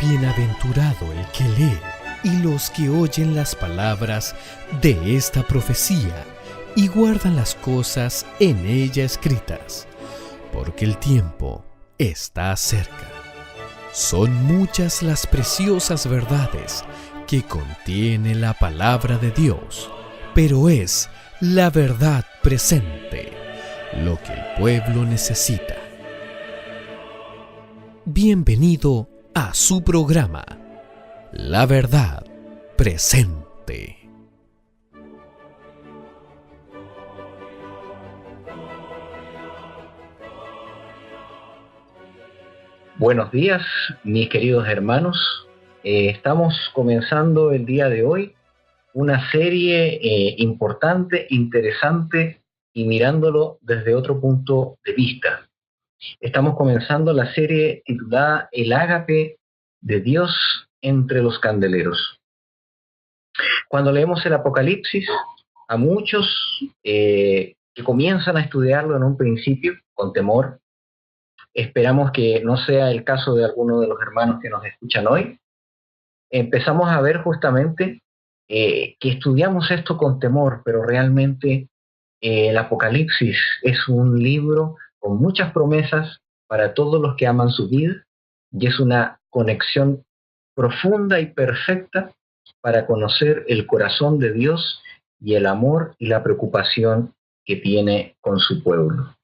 Bienaventurado el que lee y los que oyen las palabras de esta profecía y guardan las cosas en ella escritas, porque el tiempo está cerca. Son muchas las preciosas verdades que contiene la palabra de Dios, pero es la verdad presente lo que el pueblo necesita. Bienvenido a su programa, La Verdad Presente. Buenos días, mis queridos hermanos. Estamos comenzando el día de hoy una serie importante, interesante y mirándolo desde otro punto de vista. Estamos comenzando la serie titulada El ágape de Dios entre los candeleros. Cuando leemos el Apocalipsis, a muchos que comienzan a estudiarlo en un principio con temor, esperamos que no sea el caso de alguno de los hermanos que nos escuchan hoy, empezamos a ver justamente que estudiamos esto con temor, pero realmente el Apocalipsis es un libro con muchas promesas para todos los que aman su vida y es una conexión profunda y perfecta para conocer el corazón de Dios y el amor y la preocupación que tiene con su pueblo.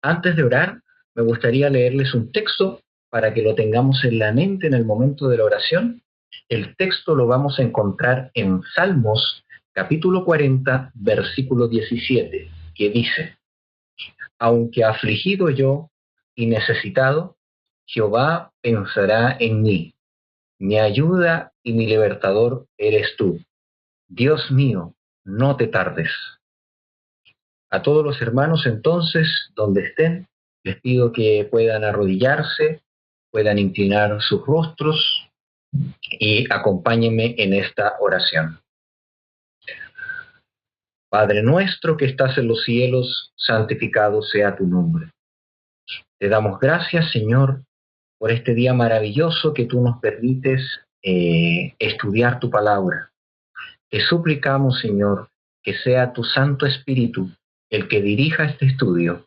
Antes de orar, me gustaría leerles un texto para que lo tengamos en la mente en el momento de la oración. El texto lo vamos a encontrar en Salmos, capítulo 40, versículo 17, que dice: Aunque afligido yo y necesitado, Jehová pensará en mí. Mi ayuda y mi libertador eres tú. Dios mío, no te tardes. A todos los hermanos entonces, donde estén, les pido que puedan arrodillarse, puedan inclinar sus rostros y acompáñenme en esta oración. Padre nuestro que estás en los cielos, santificado sea tu nombre. Te damos gracias, Señor, por este día maravilloso que tú nos permites estudiar tu palabra. Te suplicamos, Señor, que sea tu Santo Espíritu el que dirija este estudio,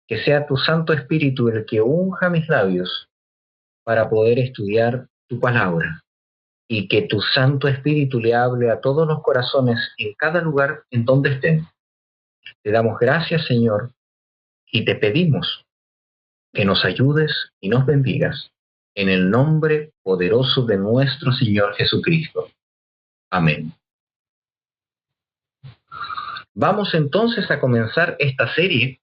que sea tu Santo Espíritu el que unja mis labios para poder estudiar tu palabra, y que tu Santo Espíritu le hable a todos los corazones en cada lugar en donde estén. Te damos gracias, Señor, y te pedimos que nos ayudes y nos bendigas en el nombre poderoso de nuestro Señor Jesucristo. Amén. Vamos entonces a comenzar esta serie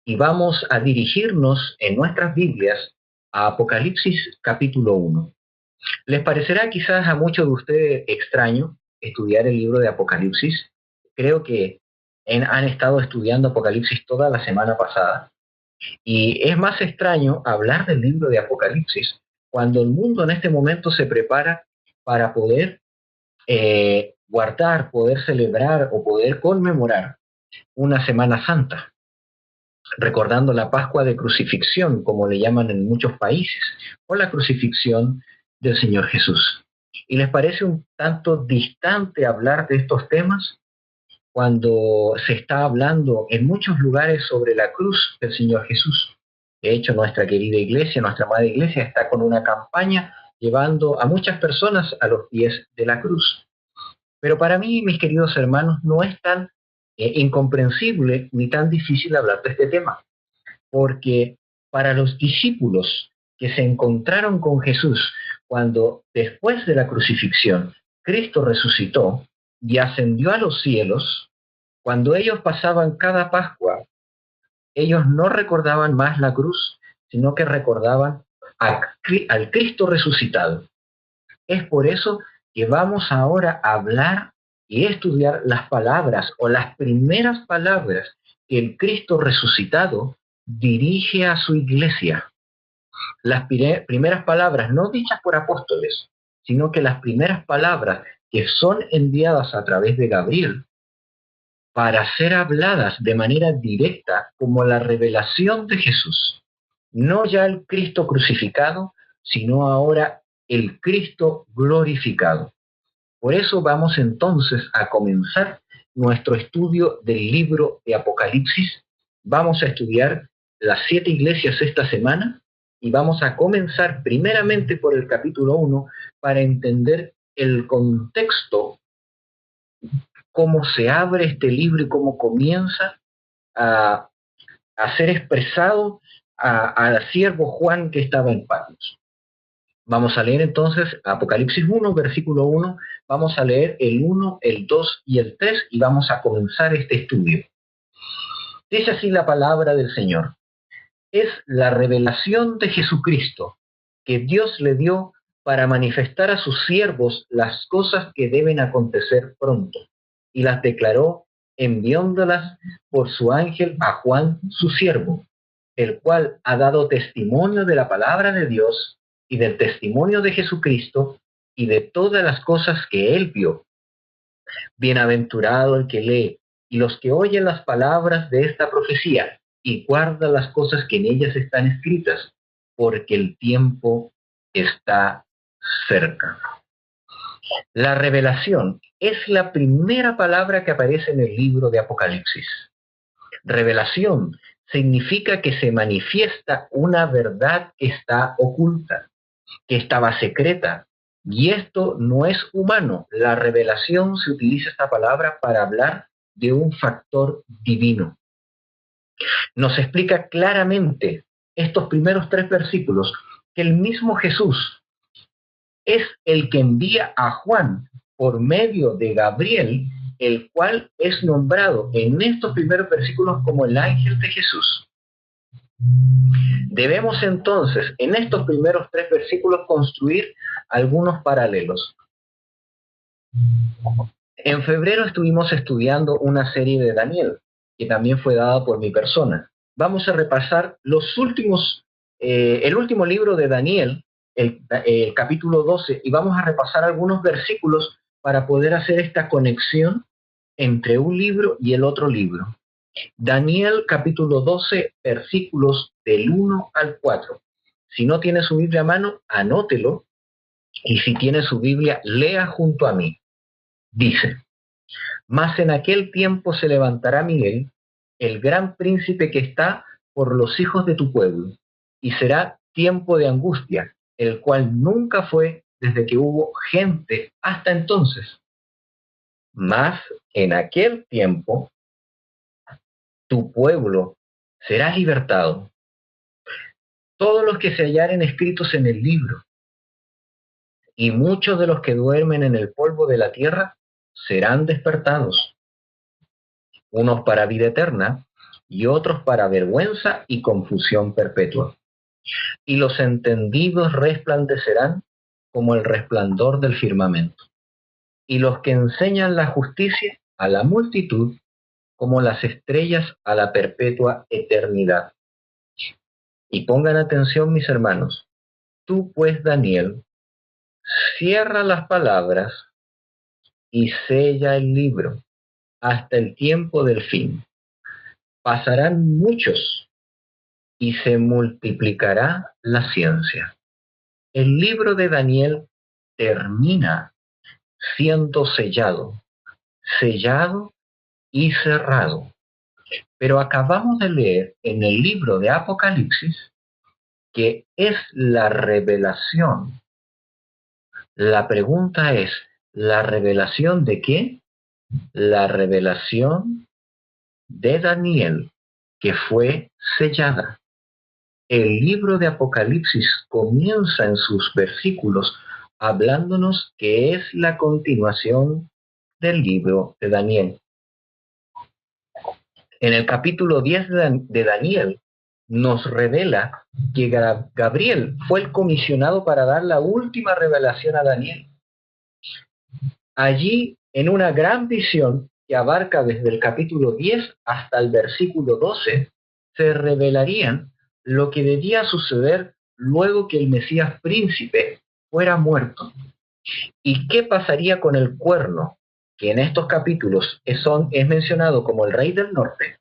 y vamos a dirigirnos en nuestras Biblias a Apocalipsis capítulo 1. Les parecerá quizás a muchos de ustedes extraño estudiar el libro de Apocalipsis. Creo que han estado estudiando Apocalipsis toda la semana pasada. Y es más extraño hablar del libro de Apocalipsis cuando el mundo en este momento se prepara para poder guardar, poder celebrar o poder conmemorar una Semana Santa, recordando la Pascua de Crucifixión, como le llaman en muchos países, o la crucifixión del Señor Jesús. ¿Y les parece un tanto distante hablar de estos temas cuando se está hablando en muchos lugares sobre la cruz del Señor Jesús? De hecho, nuestra querida iglesia, nuestra amada iglesia, está con una campaña llevando a muchas personas a los pies de la cruz. Pero para mí, mis queridos hermanos, no es tan incomprensible ni tan difícil hablar de este tema, porque para los discípulos que se encontraron con Jesús cuando después de la crucifixión Cristo resucitó y ascendió a los cielos, cuando ellos pasaban cada Pascua, ellos no recordaban más la cruz, sino que recordaban al Cristo resucitado. Es por eso que vamos ahora a hablar y estudiar las palabras o las primeras palabras que el Cristo resucitado dirige a su iglesia. Las primeras palabras no dichas por apóstoles, sino que las primeras palabras que son enviadas a través de Gabriel para ser habladas de manera directa como la revelación de Jesús. No ya el Cristo crucificado, sino ahora el Cristo glorificado. Por eso vamos entonces a comenzar nuestro estudio del libro de Apocalipsis. Vamos a estudiar las 7 iglesias esta semana y vamos a comenzar primeramente por el capítulo 1 para entender el contexto, cómo se abre este libro y cómo comienza a ser expresado al siervo Juan que estaba en Patmos. Vamos a leer entonces Apocalipsis 1, versículo 1, vamos a leer el 1, el 2 y el 3 y vamos a comenzar este estudio. Dice así la palabra del Señor. Es la revelación de Jesucristo que Dios le dio para manifestar a sus siervos las cosas que deben acontecer pronto, y las declaró enviándolas por su ángel a Juan, su siervo, el cual ha dado testimonio de la palabra de Dios y del testimonio de Jesucristo y de todas las cosas que él vio. Bienaventurado el que lee y los que oyen las palabras de esta profecía y guarda las cosas que en ellas están escritas, porque el tiempo está cerca. La revelación es la primera palabra que aparece en el libro de Apocalipsis. Revelación significa que se manifiesta una verdad que está oculta, que estaba secreta, y esto no es humano. La revelación, se utiliza esta palabra para hablar de un factor divino. Nos explica claramente estos primeros 3 versículos que el mismo Jesús es el que envía a Juan por medio de Gabriel, el cual es nombrado en estos primeros versículos como el ángel de Jesús. Debemos entonces, en estos primeros 3 versículos, construir algunos paralelos. En febrero estuvimos estudiando una serie de Daniel, que también fue dada por mi persona. Vamos a repasar el último libro de Daniel, el capítulo 12, y vamos a repasar algunos versículos para poder hacer esta conexión entre un libro y el otro libro. Daniel capítulo 12, versículos del 1 al 4. Si no tiene su Biblia a mano, anótelo, y si tiene su Biblia, lea junto a mí. Dice: Mas en aquel tiempo se levantará Miguel, el gran príncipe que está por los hijos de tu pueblo, y será tiempo de angustia, el cual nunca fue desde que hubo gente hasta entonces. Mas en aquel tiempo tu pueblo será libertado. Todos los que se hallaren escritos en el libro, y muchos de los que duermen en el polvo de la tierra serán despertados, unos para vida eterna y otros para vergüenza y confusión perpetua. Y los entendidos resplandecerán como el resplandor del firmamento, y los que enseñan la justicia a la multitud como las estrellas a la perpetua eternidad. Y pongan atención, mis hermanos. Tú, pues, Daniel, cierra las palabras y sella el libro hasta el tiempo del fin. Pasarán muchos y se multiplicará la ciencia. El libro de Daniel termina siendo sellado y cerrado. Pero acabamos de leer en el libro de Apocalipsis que es la revelación. La pregunta es, ¿la revelación de qué? La revelación de Daniel, que fue sellada. El libro de Apocalipsis comienza en sus versículos hablándonos que es la continuación del libro de Daniel. En el capítulo 10 de Daniel nos revela que Gabriel fue el comisionado para dar la última revelación a Daniel. Allí, en una gran visión que abarca desde el capítulo 10 hasta el versículo 12, se revelarían lo que debía suceder luego que el Mesías príncipe fuera muerto. ¿Y qué pasaría con el cuerno, que en estos capítulos es mencionado como el rey del norte,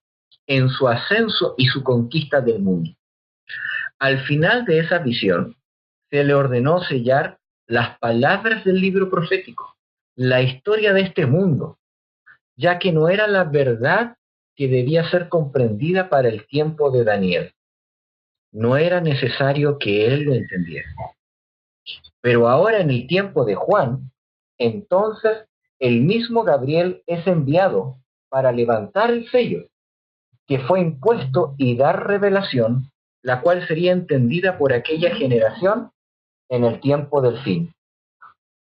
en su ascenso y su conquista del mundo? Al final de esa visión, se le ordenó sellar las palabras del libro profético, la historia de este mundo, ya que no era la verdad que debía ser comprendida para el tiempo de Daniel. No era necesario que él lo entendiera. Pero ahora en el tiempo de Juan, entonces el mismo Gabriel es enviado para levantar el sello que fue impuesto y dar revelación, la cual sería entendida por aquella generación en el tiempo del fin.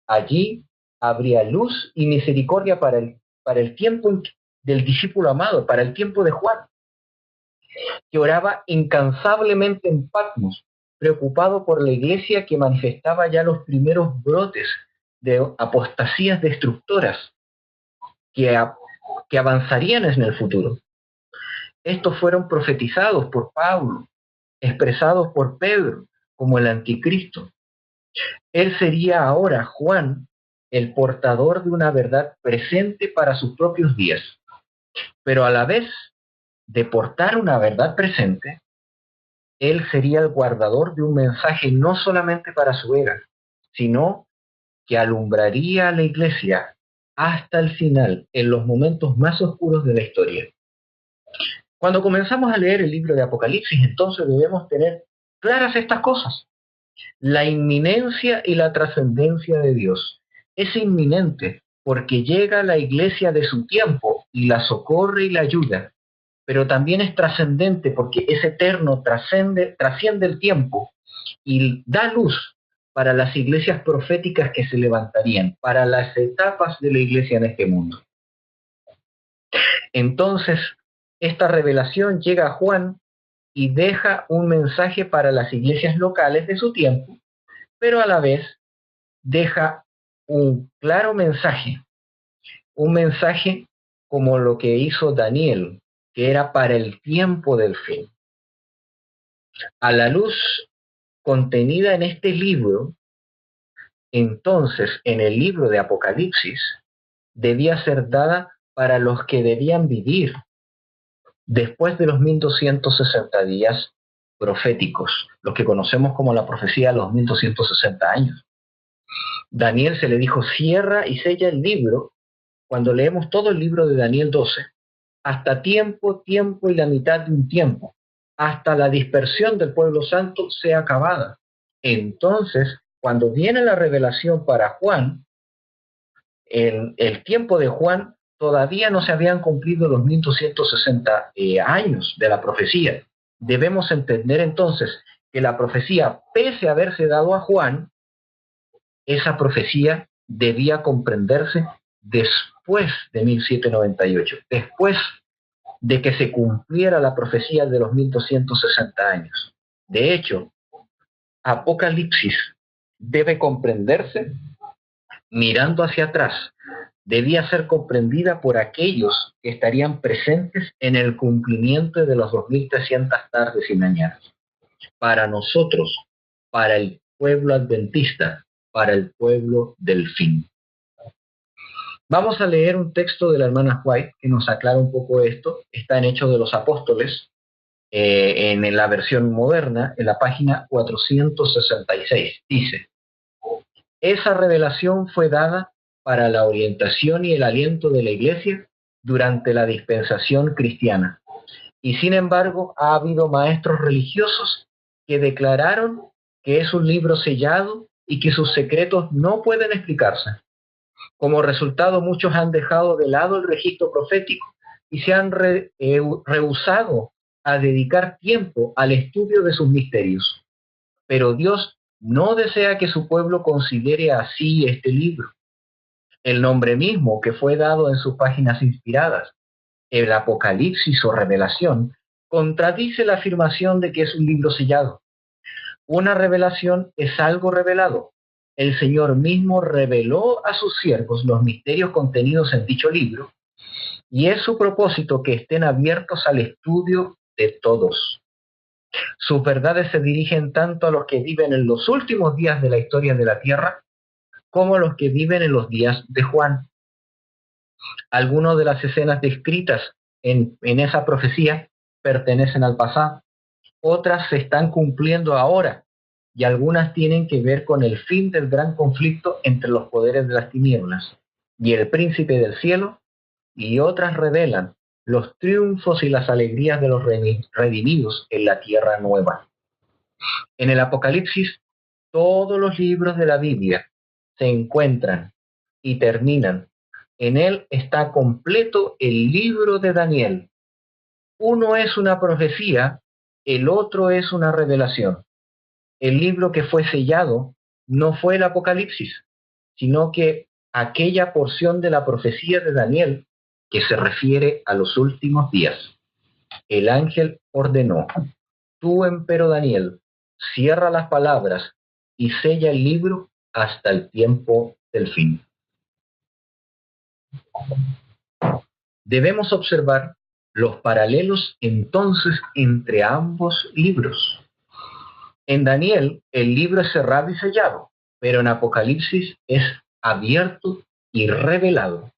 Allí habría luz y misericordia para el tiempo del discípulo amado, para el tiempo de Juan, que oraba incansablemente en Patmos, preocupado por la iglesia que manifestaba ya los primeros brotes de apostasías destructoras que, que avanzarían en el futuro. Estos fueron profetizados por Pablo, expresados por Pedro como el anticristo. Él sería ahora, Juan, el portador de una verdad presente para sus propios días, pero a la vez de portar una verdad presente, él sería el guardador de un mensaje no solamente para su era, sino que alumbraría a la iglesia hasta el final, en los momentos más oscuros de la historia. Cuando comenzamos a leer el libro de Apocalipsis, entonces debemos tener claras estas cosas. La inminencia y la trascendencia de Dios. Es inminente porque llega a la iglesia de su tiempo y la socorre y la ayuda, pero también es trascendente porque es eterno, trasciende el tiempo y da luz para las iglesias proféticas que se levantarían, para las etapas de la iglesia en este mundo. Entonces, esta revelación llega a Juan y deja un mensaje para las iglesias locales de su tiempo, pero a la vez deja un claro mensaje, un mensaje como lo que hizo Daniel, que era para el tiempo del fin. A la luz contenida en este libro, entonces en el libro de Apocalipsis, debía ser dada para los que debían vivir después de los 1260 días proféticos, los que conocemos como la profecía de los 1260 años. Daniel se le dijo, cierra y sella el libro, cuando leemos todo el libro de Daniel 12, hasta tiempo y la mitad de un tiempo, hasta la dispersión del pueblo santo sea acabada. Entonces, cuando viene la revelación para Juan, en el tiempo de Juan todavía no se habían cumplido los 1260 años de la profecía. Debemos entender entonces que la profecía, pese a haberse dado a Juan, esa profecía debía comprenderse después de 1798, después de que se cumpliera la profecía de los 1260 años. De hecho, Apocalipsis debe comprenderse mirando hacia atrás. Debía ser comprendida por aquellos que estarían presentes en el cumplimiento de los 2300 tardes y mañanas. Para nosotros, para el pueblo adventista, para el pueblo del fin. Vamos a leer un texto de la hermana White que nos aclara un poco esto. Está en Hechos de los Apóstoles, en la versión moderna, en la página 466. Dice, esa revelación fue dada para la orientación y el aliento de la Iglesia durante la dispensación cristiana. Y sin embargo, ha habido maestros religiosos que declararon que es un libro sellado y que sus secretos no pueden explicarse. Como resultado, muchos han dejado de lado el registro profético y se han rehusado a dedicar tiempo al estudio de sus misterios. Pero Dios no desea que su pueblo considere así este libro. El nombre mismo que fue dado en sus páginas inspiradas, el Apocalipsis o Revelación, contradice la afirmación de que es un libro sellado. Una revelación es algo revelado. El Señor mismo reveló a sus siervos los misterios contenidos en dicho libro, y es su propósito que estén abiertos al estudio de todos. Sus verdades se dirigen tanto a los que viven en los últimos días de la historia de la tierra, como a los que viven en los días de Juan. Algunas de las escenas descritas en esa profecía pertenecen al pasado. Otras se están cumpliendo ahora, y algunas tienen que ver con el fin del gran conflicto entre los poderes de las tinieblas y el príncipe del cielo, y otras revelan los triunfos y las alegrías de los redimidos en la tierra nueva. En el Apocalipsis, todos los libros de la Biblia se encuentran y terminan. En él está completo el libro de Daniel. Uno es una profecía, el otro es una revelación. El libro que fue sellado no fue el Apocalipsis, sino que aquella porción de la profecía de Daniel que se refiere a los últimos días. El ángel ordenó: tú, empero Daniel, cierra las palabras y sella el libro hasta el tiempo del fin. Debemos observar los paralelos entonces entre ambos libros. En Daniel el libro es cerrado y sellado, pero en Apocalipsis es abierto y revelado.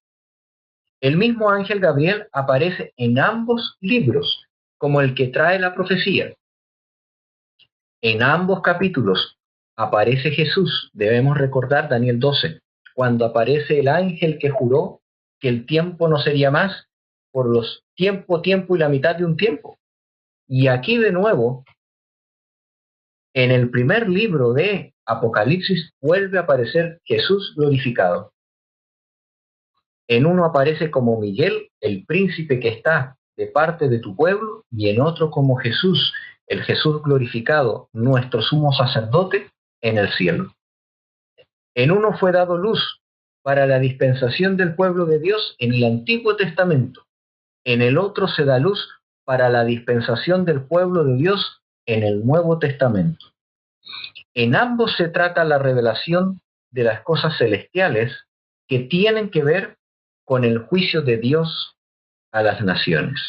El mismo ángel Gabriel aparece en ambos libros como el que trae la profecía. En ambos capítulos aparece Jesús. Debemos recordar Daniel 12, cuando aparece el ángel que juró que el tiempo no sería más por los tiempo y la mitad de un tiempo. Y aquí de nuevo, en el primer libro de Apocalipsis, vuelve a aparecer Jesús glorificado. En uno aparece como Miguel, el príncipe que está de parte de tu pueblo, y en otro como Jesús, el Jesús glorificado, nuestro sumo sacerdote en el cielo. En uno fue dado luz para la dispensación del pueblo de Dios en el Antiguo Testamento. En el otro se da luz para la dispensación del pueblo de Dios en el Nuevo Testamento. En ambos se trata la revelación de las cosas celestiales que tienen que ver con el juicio de Dios a las naciones.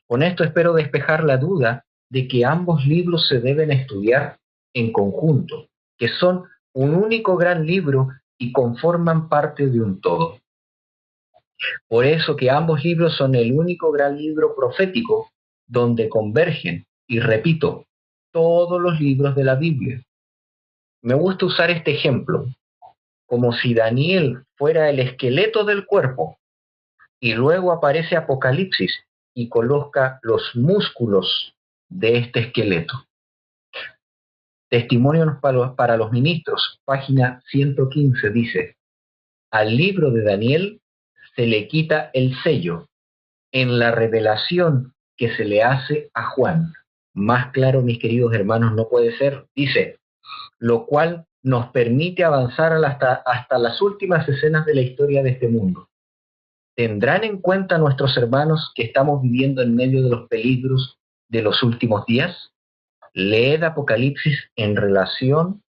Con esto espero despejar la duda de que ambos libros se deben estudiar en conjunto, que son un único gran libro y conforman parte de un todo. Por eso que ambos libros son el único gran libro profético donde convergen, y repito, todos los libros de la Biblia. Me gusta usar este ejemplo, como si Daniel fuera el esqueleto del cuerpo, y luego aparece Apocalipsis y coloca los músculos de este esqueleto. Testimonios para los ministros, página 115, dice: al libro de Daniel se le quita el sello en la revelación que se le hace a Juan. Más claro, mis queridos hermanos, no puede ser. Dice, lo cual nos permite avanzar hasta las últimas escenas de la historia de este mundo. ¿Tendrán en cuenta nuestros hermanos que estamos viviendo en medio de los peligros de los últimos días? Leed Apocalipsis en relación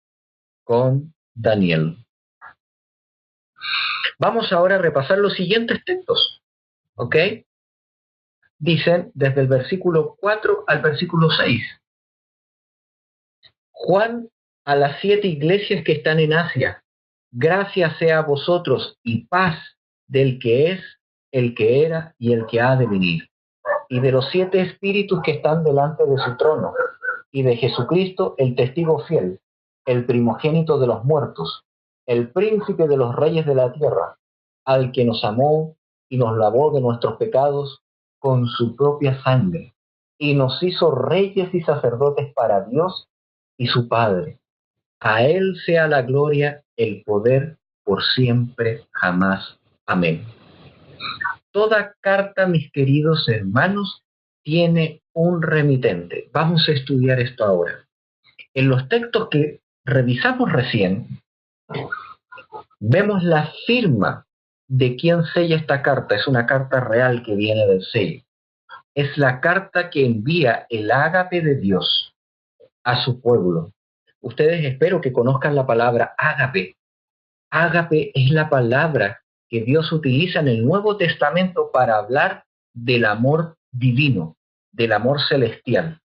con Daniel. Vamos ahora a repasar los siguientes textos, ¿ok? Dicen desde el versículo 4 al versículo 6. Juan, a las 7 iglesias que están en Asia, gracia sea a vosotros y paz del que es, el que era y el que ha de venir, y de los 7 espíritus que están delante de su trono, y de Jesucristo, el testigo fiel, el primogénito de los muertos, el príncipe de los reyes de la tierra, al que nos amó y nos lavó de nuestros pecados con su propia sangre, y nos hizo reyes y sacerdotes para Dios y su Padre. A él sea la gloria, el poder, por siempre, jamás. Amén. Toda carta, mis queridos hermanos, tiene un remitente. Vamos a estudiar esto ahora. En los textos que revisamos recién, vemos la firma de quien sella esta carta. Es una carta real que viene del sello. Es la carta que envía el ágape de Dios a su pueblo. Ustedes espero que conozcan la palabra ágape. Ágape es la palabra que Dios utiliza en el Nuevo Testamento para hablar del amor divino, del amor celestial.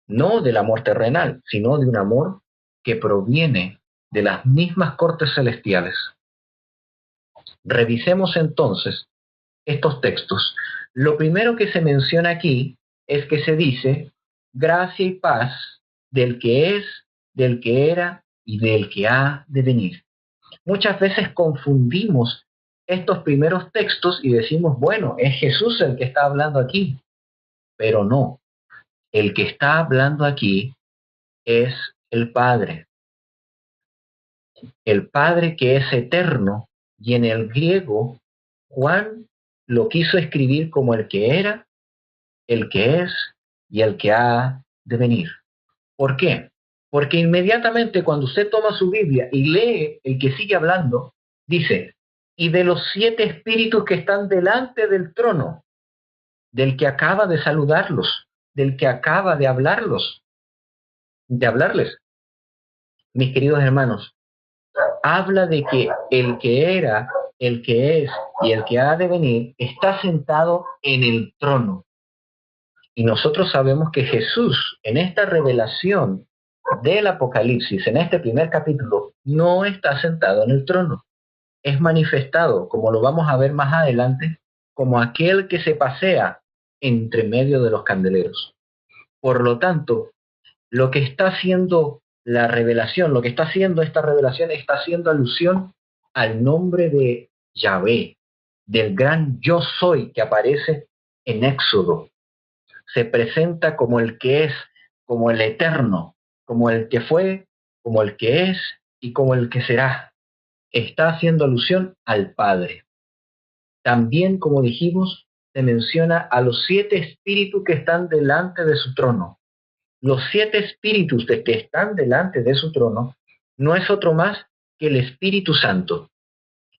No del amor terrenal, sino de un amor que proviene de las mismas cortes celestiales. Revisemos entonces estos textos. Lo primero que se menciona aquí es que se dice gracia y paz del que es, del que era y del que ha de venir. Muchas veces confundimos estos primeros textos y decimos, bueno, es Jesús el que está hablando aquí, pero no, el que está hablando aquí es el Padre que es eterno, y en el griego Juan lo quiso escribir como el que era, el que es y el que ha de venir. ¿Por qué? Porque inmediatamente cuando usted toma su Biblia y lee el que sigue hablando, dice, y de los 7 espíritus que están delante del trono, del que acaba de saludarlos, del que acaba de hablarles, mis queridos hermanos, habla de que el que era, el que es y el que ha de venir está sentado en el trono. Y nosotros sabemos que Jesús, en esta revelación del Apocalipsis, en este primer capítulo, no está sentado en el trono. Es manifestado, como lo vamos a ver más adelante, como aquel que se pasea entre medio de los candeleros. Por lo tanto, lo que está haciendo la revelación, lo que está haciendo esta revelación, está haciendo alusión al nombre de Yahvé, del gran yo soy que aparece en Éxodo. Se presenta como el que es, como el eterno, como el que fue, como el que es y como el que será. Está haciendo alusión al Padre. También, como dijimos, se menciona a los 7 espíritus que están delante de su trono. Los 7 espíritus que están delante de su trono no es otro más que el Espíritu Santo.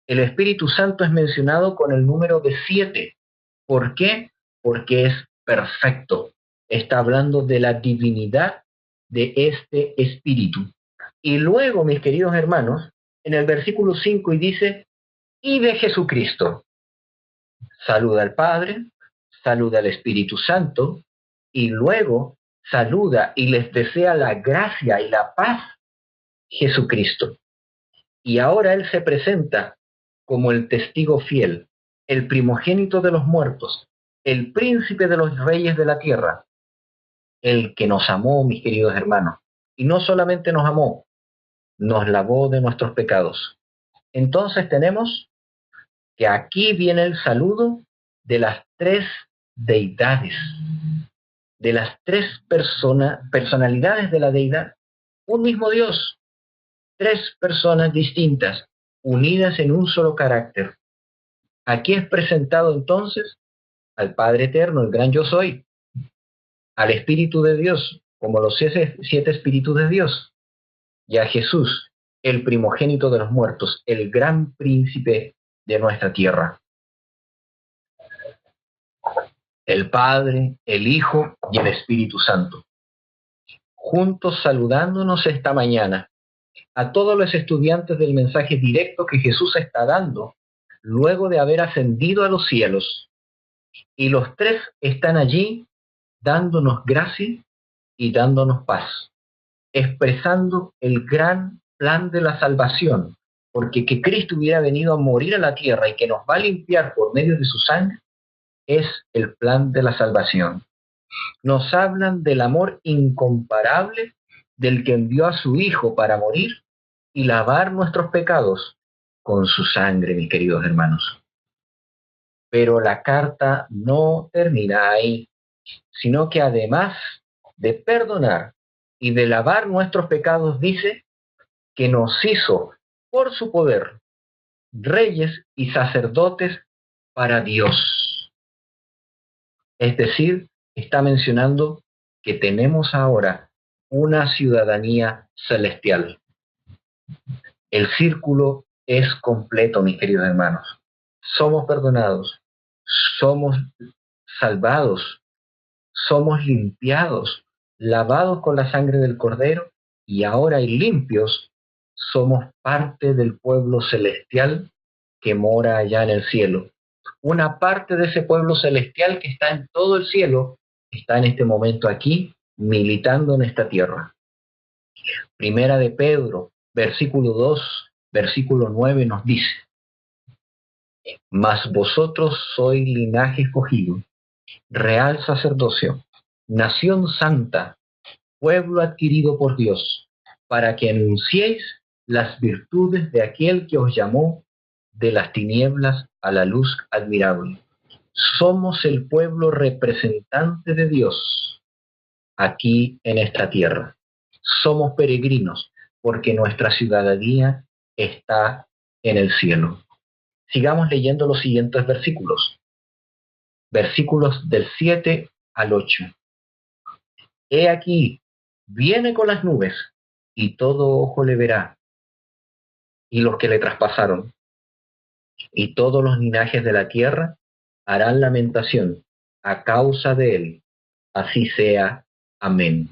El Espíritu Santo es mencionado con el número de 7. ¿Por qué? Porque es perfecto. Está hablando de la divinidad de este Espíritu. Y luego, mis queridos hermanos, en el versículo 5 y dice, y de Jesucristo. Saluda al Padre, saluda al Espíritu Santo, y luego saluda y les desea la gracia y la paz Jesucristo. Y ahora Él se presenta como el testigo fiel, el primogénito de los muertos, el príncipe de los reyes de la tierra, el que nos amó, mis queridos hermanos. Y no solamente nos amó, nos lavó de nuestros pecados. Entonces tenemos que aquí viene el saludo de las 3 deidades, de las 3 personalidades de la deidad, un mismo Dios, 3 personas distintas, unidas en un solo carácter. Aquí es presentado entonces al Padre Eterno, el gran yo soy, al Espíritu de Dios, como los 7 Espíritus de Dios, y a Jesús, el primogénito de los muertos, el gran príncipe de nuestra tierra. El Padre, el Hijo y el Espíritu Santo, juntos saludándonos esta mañana a todos los estudiantes del mensaje directo que Jesús está dando luego de haber ascendido a los cielos. Y los 3 están allí dándonos gracia y dándonos paz, expresando el gran plan de la salvación, porque que Cristo hubiera venido a morir a la tierra y que nos va a limpiar por medio de su sangre, es el plan de la salvación. Nos hablan del amor incomparable del que envió a su Hijo para morir y lavar nuestros pecados con su sangre, mis queridos hermanos. Pero la carta no termina ahí, sino que además de perdonar y de lavar nuestros pecados, dice que nos hizo por su poder reyes y sacerdotes para Dios. Es decir, está mencionando que tenemos ahora una ciudadanía celestial. El círculo es completo, mis queridos hermanos. Somos perdonados, somos salvados, somos limpiados, lavados con la sangre del Cordero y ahora limpios, somos parte del pueblo celestial que mora allá en el cielo. Una parte de ese pueblo celestial que está en todo el cielo está en este momento aquí, militando en esta tierra. Primera de Pedro, versículo 2, versículo 9 nos dice: mas vosotros sois linaje escogido, real sacerdocio, nación santa, pueblo adquirido por Dios, para que anunciéis las virtudes de aquel que os llamó de las tinieblas a la luz admirable. Somos el pueblo representante de Dios aquí en esta tierra. Somos peregrinos porque nuestra ciudadanía está en el cielo. Sigamos leyendo los siguientes versículos. Versículos del 7 al 8. He aquí, viene con las nubes, y todo ojo le verá, y los que le traspasaron, y todos los linajes de la tierra harán lamentación a causa de él. Así sea. Amén.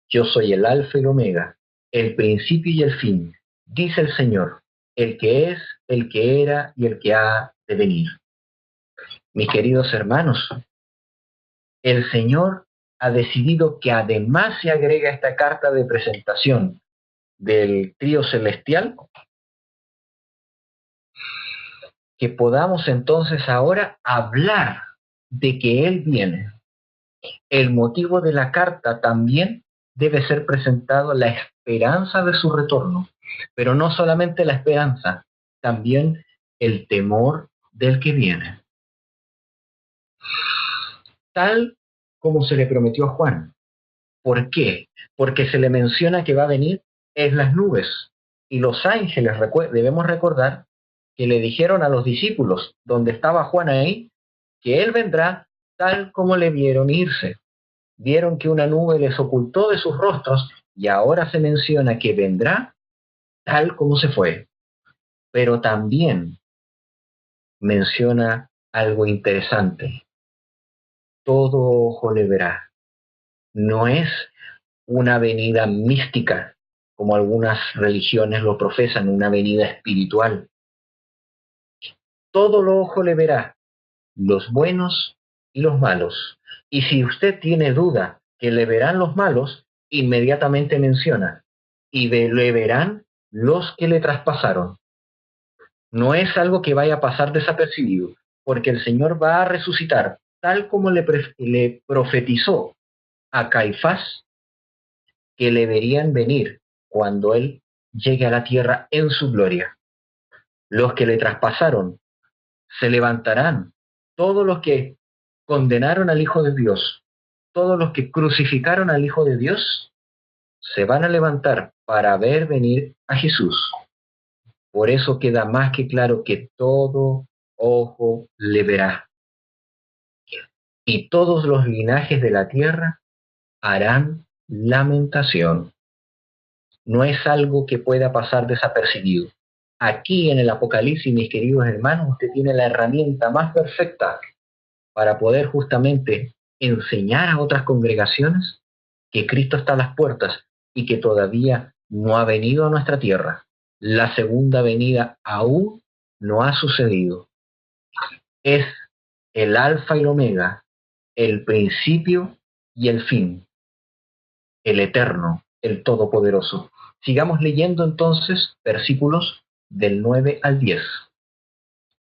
Yo soy el Alfa y el Omega, el principio y el fin, dice el Señor, el que es, el que era y el que ha de venir. Mis queridos hermanos, el Señor ha decidido que además se agrega esta carta de presentación del trío celestial, que podamos entonces ahora hablar de que Él viene. El motivo de la carta también debe ser presentado la esperanza de su retorno, pero no solamente la esperanza, también el temor del que viene. Tal como se le prometió a Juan. ¿Por qué? Porque se le menciona que va a venir en las nubes. Y los ángeles, debemos recordar, que le dijeron a los discípulos, donde estaba Juan ahí, que él vendrá tal como le vieron irse. Vieron que una nube les ocultó de sus rostros y ahora se menciona que vendrá tal como se fue. Pero también menciona algo interesante. Todo ojo le verá. No es una venida mística, como algunas religiones lo profesan, una venida espiritual. Todo lo ojo le verá, los buenos y los malos. Y si usted tiene duda que le verán los malos, inmediatamente menciona, y le verán los que le traspasaron. No es algo que vaya a pasar desapercibido, porque el Señor va a resucitar, tal como le profetizó a Caifás, que le verían venir cuando Él llegue a la tierra en su gloria. Los que le traspasaron se levantarán, todos los que condenaron al Hijo de Dios, todos los que crucificaron al Hijo de Dios, se van a levantar para ver venir a Jesús. Por eso queda más que claro que todo ojo le verá. Y todos los linajes de la tierra harán lamentación. No es algo que pueda pasar desapercibido. Aquí en el Apocalipsis, mis queridos hermanos, usted tiene la herramienta más perfecta para poder justamente enseñar a otras congregaciones que Cristo está a las puertas y que todavía no ha venido a nuestra tierra. La segunda venida aún no ha sucedido. Es el Alfa y el Omega, el principio y el fin, el eterno, el todopoderoso. Sigamos leyendo entonces versículos del 9 al 10.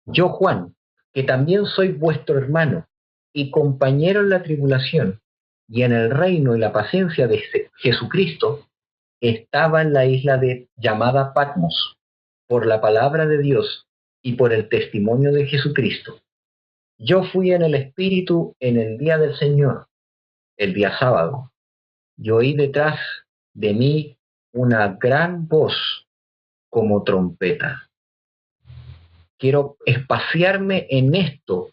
Yo, Juan, que también soy vuestro hermano y compañero en la tribulación y en el reino y la paciencia de Jesucristo, estaba en la isla llamada Patmos, por la palabra de Dios y por el testimonio de Jesucristo. Yo fui en el Espíritu en el día del Señor, el día sábado, y oí detrás de mí una gran voz como trompeta. Quiero espaciarme en esto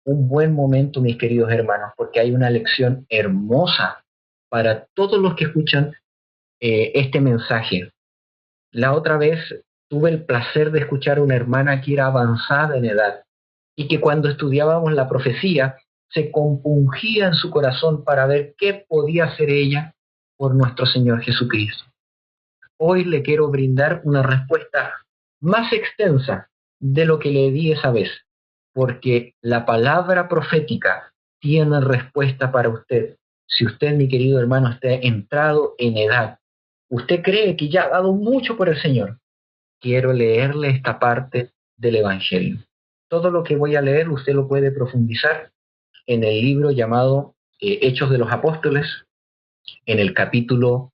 un buen momento, mis queridos hermanos, porque hay una lección hermosa para todos los que escuchan este mensaje. La otra vez tuve el placer de escuchar a una hermana que era avanzada en edad y que cuando estudiábamos la profecía se compungía en su corazón para ver qué podía hacer ella por nuestro Señor Jesucristo. Hoy le quiero brindar una respuesta más extensa de lo que le di esa vez, porque la palabra profética tiene respuesta para usted. Si usted, mi querido hermano, está entrado en edad, usted cree que ya ha dado mucho por el Señor, quiero leerle esta parte del Evangelio. Todo lo que voy a leer usted lo puede profundizar en el libro llamado Hechos de los Apóstoles, en el capítulo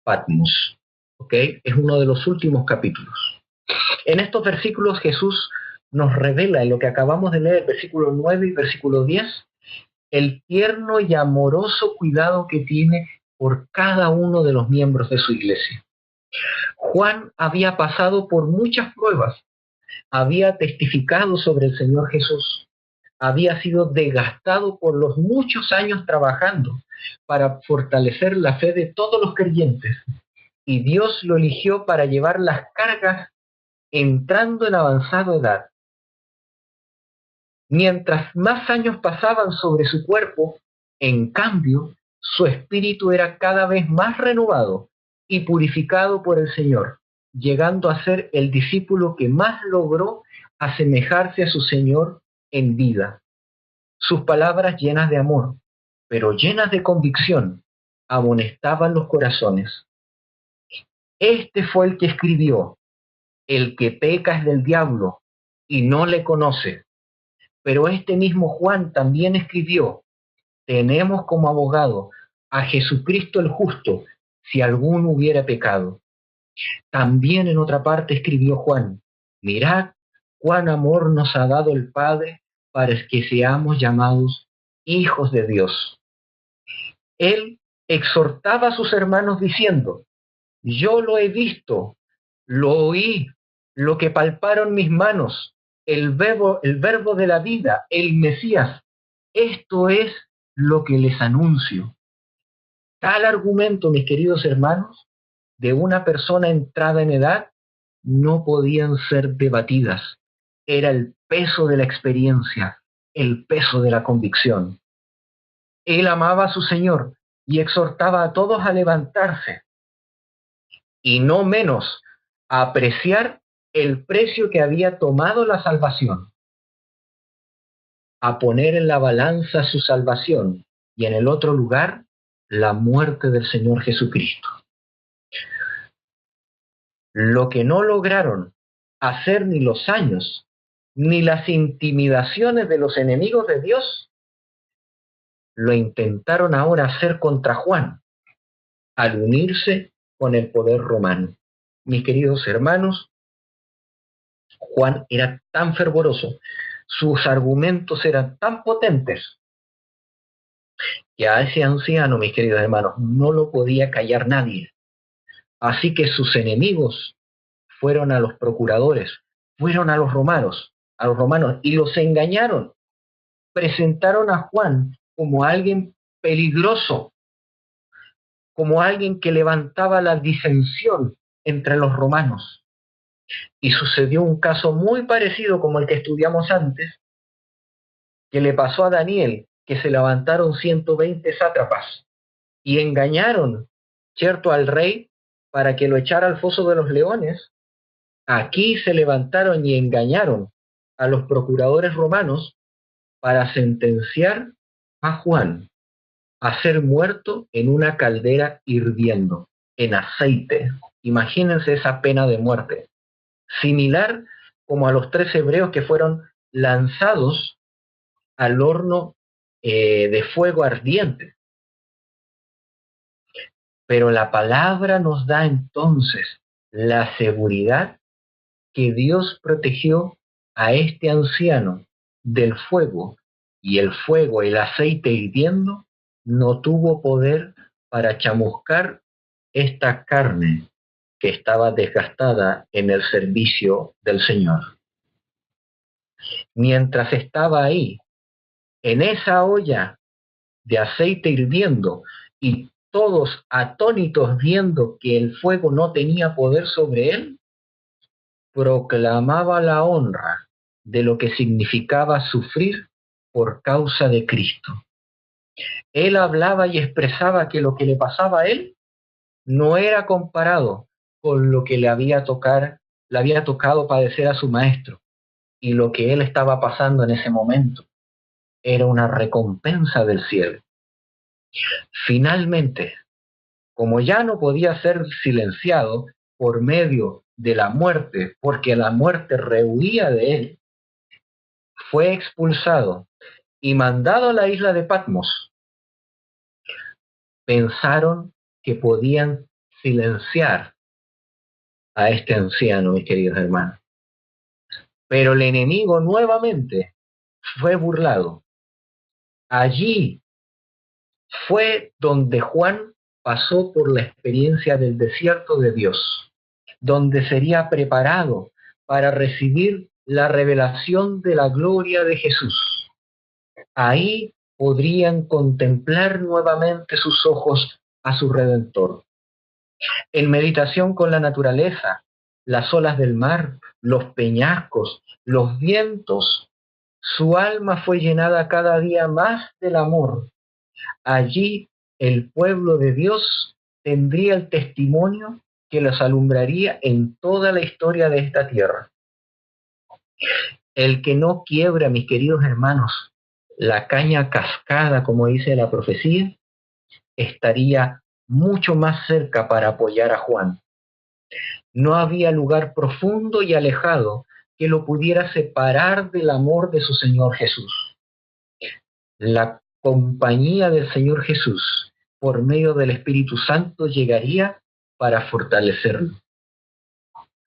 Patmos. ¿Ok? Es uno de los últimos capítulos. En estos versículos Jesús nos revela en lo que acabamos de leer, versículo 9 y versículo 10, el tierno y amoroso cuidado que tiene por cada uno de los miembros de su iglesia. Juan había pasado por muchas pruebas, había testificado sobre el Señor Jesús, había sido desgastado por los muchos años trabajando para fortalecer la fe de todos los creyentes, y Dios lo eligió para llevar las cargas entrando en avanzada edad. Mientras más años pasaban sobre su cuerpo, en cambio, su espíritu era cada vez más renovado y purificado por el Señor, llegando a ser el discípulo que más logró asemejarse a su Señor en vida. Sus palabras llenas de amor, pero llenas de convicción, amonestaban los corazones. Este fue el que escribió: el que peca es del diablo y no le conoce. Pero este mismo Juan también escribió: tenemos como abogado a Jesucristo el justo, si alguno hubiera pecado. También en otra parte escribió Juan: mirad cuán amor nos ha dado el Padre para que seamos llamados hijos de Dios. Él exhortaba a sus hermanos diciendo: yo lo he visto, lo oí, lo que palparon mis manos, el verbo de la vida, el Mesías. Esto es lo que les anuncio. Tal argumento, mis queridos hermanos, de una persona entrada en edad, no podían ser debatidas. Era el peso de la experiencia, el peso de la convicción. Él amaba a su Señor y exhortaba a todos a levantarse, y no menos a apreciar el precio que había tomado la salvación, a poner en la balanza su salvación y en el otro lugar la muerte del Señor Jesucristo. Lo que no lograron hacer ni los años, ni las intimidaciones de los enemigos de Dios, lo intentaron ahora hacer contra Juan, al unirse con el poder romano. Mis queridos hermanos, Juan era tan fervoroso, sus argumentos eran tan potentes, que a ese anciano, mis queridos hermanos, no lo podía callar nadie. Así que sus enemigos fueron a los procuradores, fueron a los romanos, y los engañaron. Presentaron a Juan como alguien peligroso, como alguien que levantaba la disensión entre los romanos. Y sucedió un caso muy parecido como el que estudiamos antes, que le pasó a Daniel, que se levantaron 120 sátrapas y engañaron, ¿cierto?, al rey para que lo echara al foso de los leones. Aquí se levantaron y engañaron a los procuradores romanos para sentenciar a Juan a ser muerto en una caldera hirviendo, en aceite. Imagínense esa pena de muerte, similar como a los 3 hebreos que fueron lanzados al horno de fuego ardiente. Pero la palabra nos da entonces la seguridad que Dios protegió a este anciano del fuego, y el fuego, el aceite hirviendo, no tuvo poder para chamuscar esta carne que estaba desgastada en el servicio del Señor. Mientras estaba ahí, en esa olla de aceite hirviendo, y todos atónitos viendo que el fuego no tenía poder sobre él, proclamaba la honra de lo que significaba sufrir por causa de Cristo. Él hablaba y expresaba que lo que le pasaba a él no era comparado con lo que le había tocado padecer a su maestro, y lo que él estaba pasando en ese momento era una recompensa del cielo. Finalmente, como ya no podía ser silenciado por medio de la muerte, porque la muerte rehuía de él, fue expulsado y mandado a la isla de Patmos. Pensaron que podían silenciar a este anciano, mis queridos hermanos. Pero el enemigo nuevamente fue burlado. Allí fue donde Juan pasó por la experiencia del desierto de Dios, donde sería preparado para recibir la revelación de la gloria de Jesús. Ahí podrían contemplar nuevamente sus ojos a su Redentor. En meditación con la naturaleza, las olas del mar, los peñascos, los vientos, su alma fue llenada cada día más del amor. Allí el pueblo de Dios tendría el testimonio que los alumbraría en toda la historia de esta tierra. El que no quiebra, mis queridos hermanos, la caña cascada, como dice la profecía, estaría mucho más cerca para apoyar a Juan. No había lugar profundo y alejado que lo pudiera separar del amor de su Señor Jesús. La compañía del Señor Jesús, por medio del Espíritu Santo, llegaría para fortalecerlo.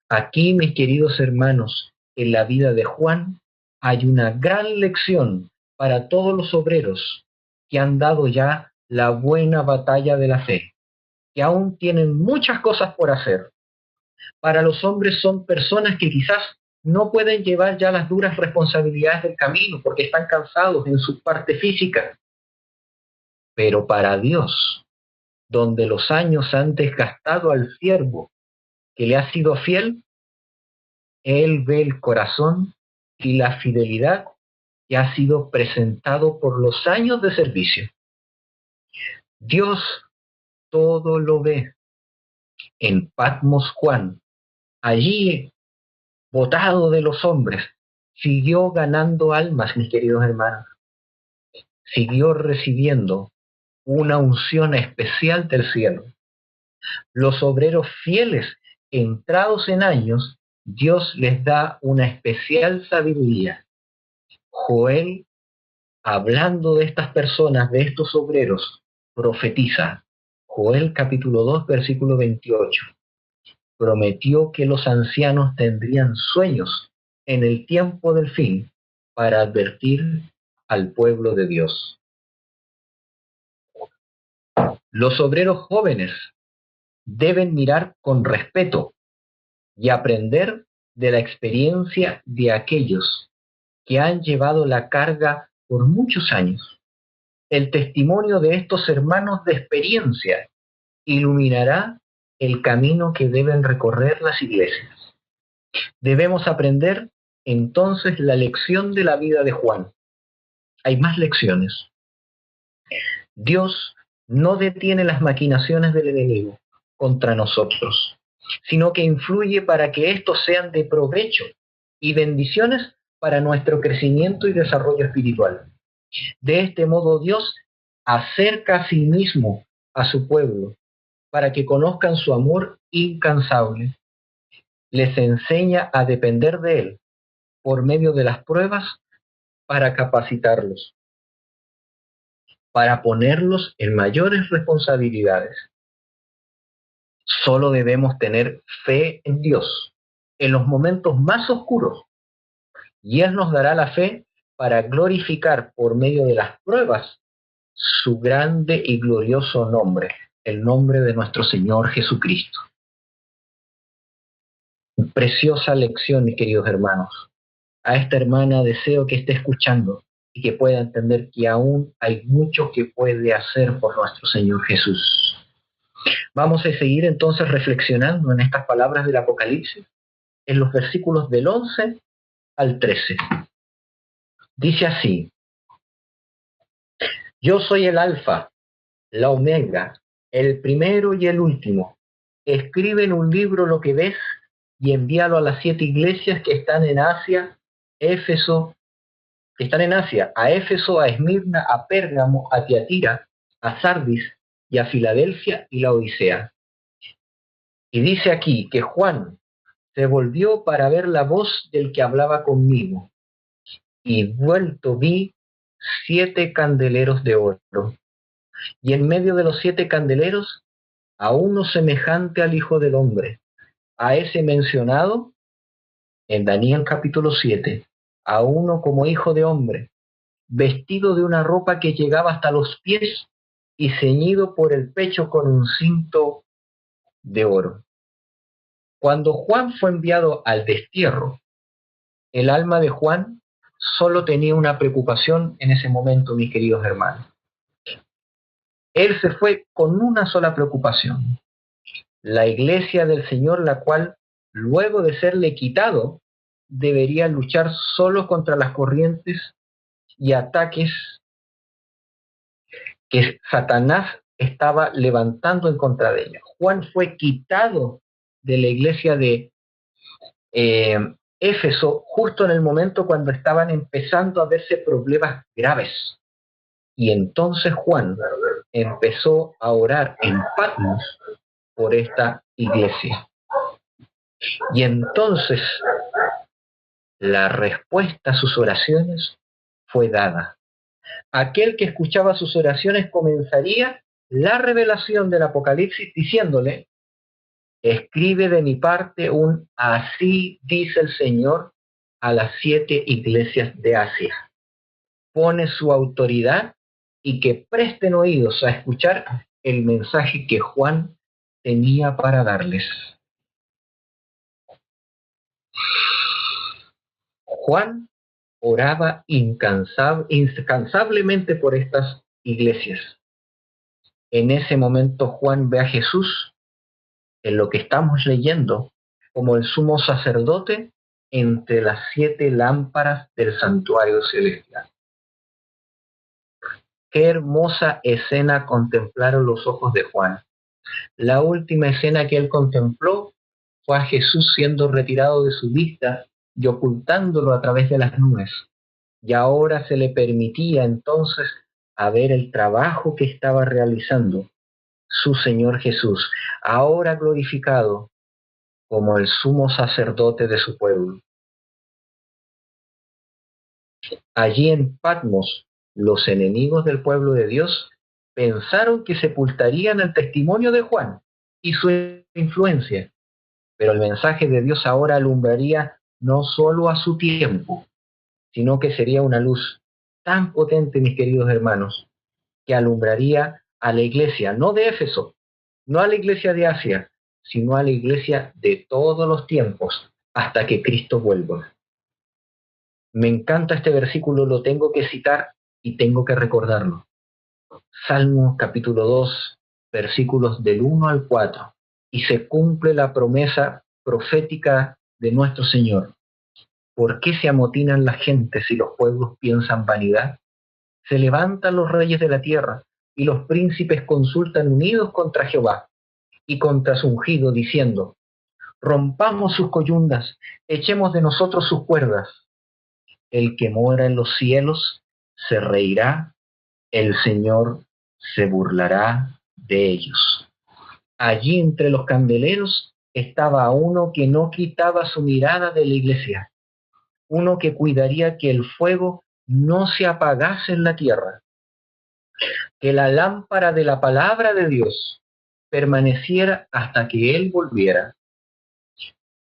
Aquí, mis queridos hermanos, en la vida de Juan hay una gran lección para todos los obreros que han dado ya la buena batalla de la fe, que aún tienen muchas cosas por hacer. Para los hombres son personas que quizás no pueden llevar ya las duras responsabilidades del camino porque están cansados en su parte física. Pero para Dios, donde los años han desgastado al siervo que le ha sido fiel, Él ve el corazón y la fidelidad que ha sido presentado por los años de servicio. Dios todo lo ve. En Patmos, Juan, allí, botado de los hombres, siguió ganando almas, mis queridos hermanos. Siguió recibiendo una unción especial del cielo. Los obreros fieles, entrados en años, Dios les da una especial sabiduría. Joel, hablando de estas personas, de estos obreros, profetiza. Joel capítulo 2, versículo 28. Prometió que los ancianos tendrían sueños en el tiempo del fin para advertir al pueblo de Dios. Los obreros jóvenes deben mirar con respeto y aprender de la experiencia de aquellos que han llevado la carga por muchos años. El testimonio de estos hermanos de experiencia iluminará el camino que deben recorrer las iglesias. Debemos aprender entonces la lección de la vida de Juan. Hay más lecciones. Dios no detiene las maquinaciones del enemigo contra nosotros, sino que influye para que estos sean de provecho y bendiciones para nuestro crecimiento y desarrollo espiritual. De este modo Dios acerca a sí mismo a su pueblo para que conozcan su amor incansable. Les enseña a depender de Él por medio de las pruebas para capacitarlos, para ponerlos en mayores responsabilidades. Solo debemos tener fe en Dios en los momentos más oscuros y Él nos dará la fe para glorificar por medio de las pruebas su grande y glorioso nombre, el nombre de nuestro Señor Jesucristo. Preciosa lección, mis queridos hermanos. A esta hermana deseo que esté escuchando y que pueda entender que aún hay mucho que puede hacer por nuestro Señor Jesús. Vamos a seguir entonces reflexionando en estas palabras del Apocalipsis, en los versículos del 11 al 13. Dice así: Yo soy el Alfa, la Omega, el primero y el último. Escribe en un libro lo que ves y envíalo a las 7 iglesias que están en Asia, a Éfeso, a Esmirna, a Pérgamo, a Tiatira, a Sardis y a Filadelfia y la Odisea. Y dice aquí que Juan se volvió para ver la voz del que hablaba conmigo, y vuelto vi 7 candeleros de oro, y en medio de los 7 candeleros a uno semejante al Hijo del Hombre, a ese mencionado en Daniel capítulo 7, a uno como Hijo de Hombre, vestido de una ropa que llegaba hasta los pies y ceñido por el pecho con un cinto de oro. Cuando Juan fue enviado al destierro, el alma de Juan solo tenía una preocupación en ese momento, mis queridos hermanos. Él se fue con una sola preocupación: la iglesia del Señor, la cual, luego de serle quitado, debería luchar solo contra las corrientes y ataques que Satanás estaba levantando en contra de ella. Juan fue quitado de la iglesia de Éfeso justo en el momento cuando estaban empezando a verse problemas graves. Y entonces Juan empezó a orar en Patmos por esta iglesia. Y entonces la respuesta a sus oraciones fue dada. Aquel que escuchaba sus oraciones comenzaría la revelación del Apocalipsis diciéndole: escribe de mi parte un así dice el Señor a las 7 iglesias de Asia. Pone su autoridad y que presten oídos a escuchar el mensaje que Juan tenía para darles. Juan oraba incansablemente por estas iglesias. En ese momento Juan ve a Jesús, en lo que estamos leyendo, como el sumo sacerdote entre las 7 lámparas del santuario celestial. Qué hermosa escena contemplaron los ojos de Juan. La última escena que él contempló fue a Jesús siendo retirado de su vista y ocultándolo a través de las nubes. Y ahora se le permitía entonces a ver el trabajo que estaba realizando su Señor Jesús, ahora glorificado como el sumo sacerdote de su pueblo. Allí en Patmos, los enemigos del pueblo de Dios pensaron que sepultarían el testimonio de Juan y su influencia, pero el mensaje de Dios ahora alumbraría no solo a su tiempo, sino que sería una luz tan potente, mis queridos hermanos, que alumbraría a la iglesia, no de Éfeso, no a la iglesia de Asia, sino a la iglesia de todos los tiempos, hasta que Cristo vuelva. Me encanta este versículo, lo tengo que citar y tengo que recordarlo. Salmo capítulo 2, versículos del 1 al 4. Y se cumple la promesa profética de nuestro Señor. ¿Por qué se amotinan las gentes y los pueblos piensan vanidad? Se levantan los reyes de la tierra y los príncipes consultan unidos contra Jehová y contra su ungido, diciendo: rompamos sus coyundas, echemos de nosotros sus cuerdas. El que mora en los cielos se reirá, el Señor se burlará de ellos. Allí entre los candeleros estaba uno que no quitaba su mirada de la iglesia, uno que cuidaría que el fuego no se apagase en la tierra, que la lámpara de la palabra de Dios permaneciera hasta que Él volviera.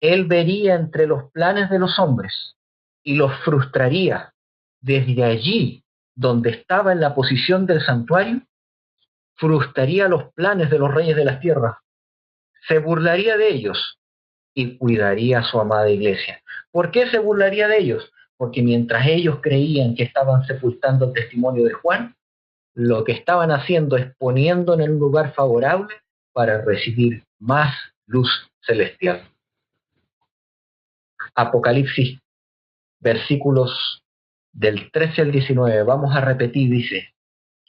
Él vería entre los planes de los hombres y los frustraría. Desde allí, donde estaba en la posición del santuario, frustraría los planes de los reyes de las tierras, se burlaría de ellos y cuidaría a su amada iglesia. ¿Por qué se burlaría de ellos? Porque mientras ellos creían que estaban sepultando el testimonio de Juan, lo que estaban haciendo es poniendo en un lugar favorable para recibir más luz celestial. Apocalipsis, versículos del 13 al 19, vamos a repetir, dice: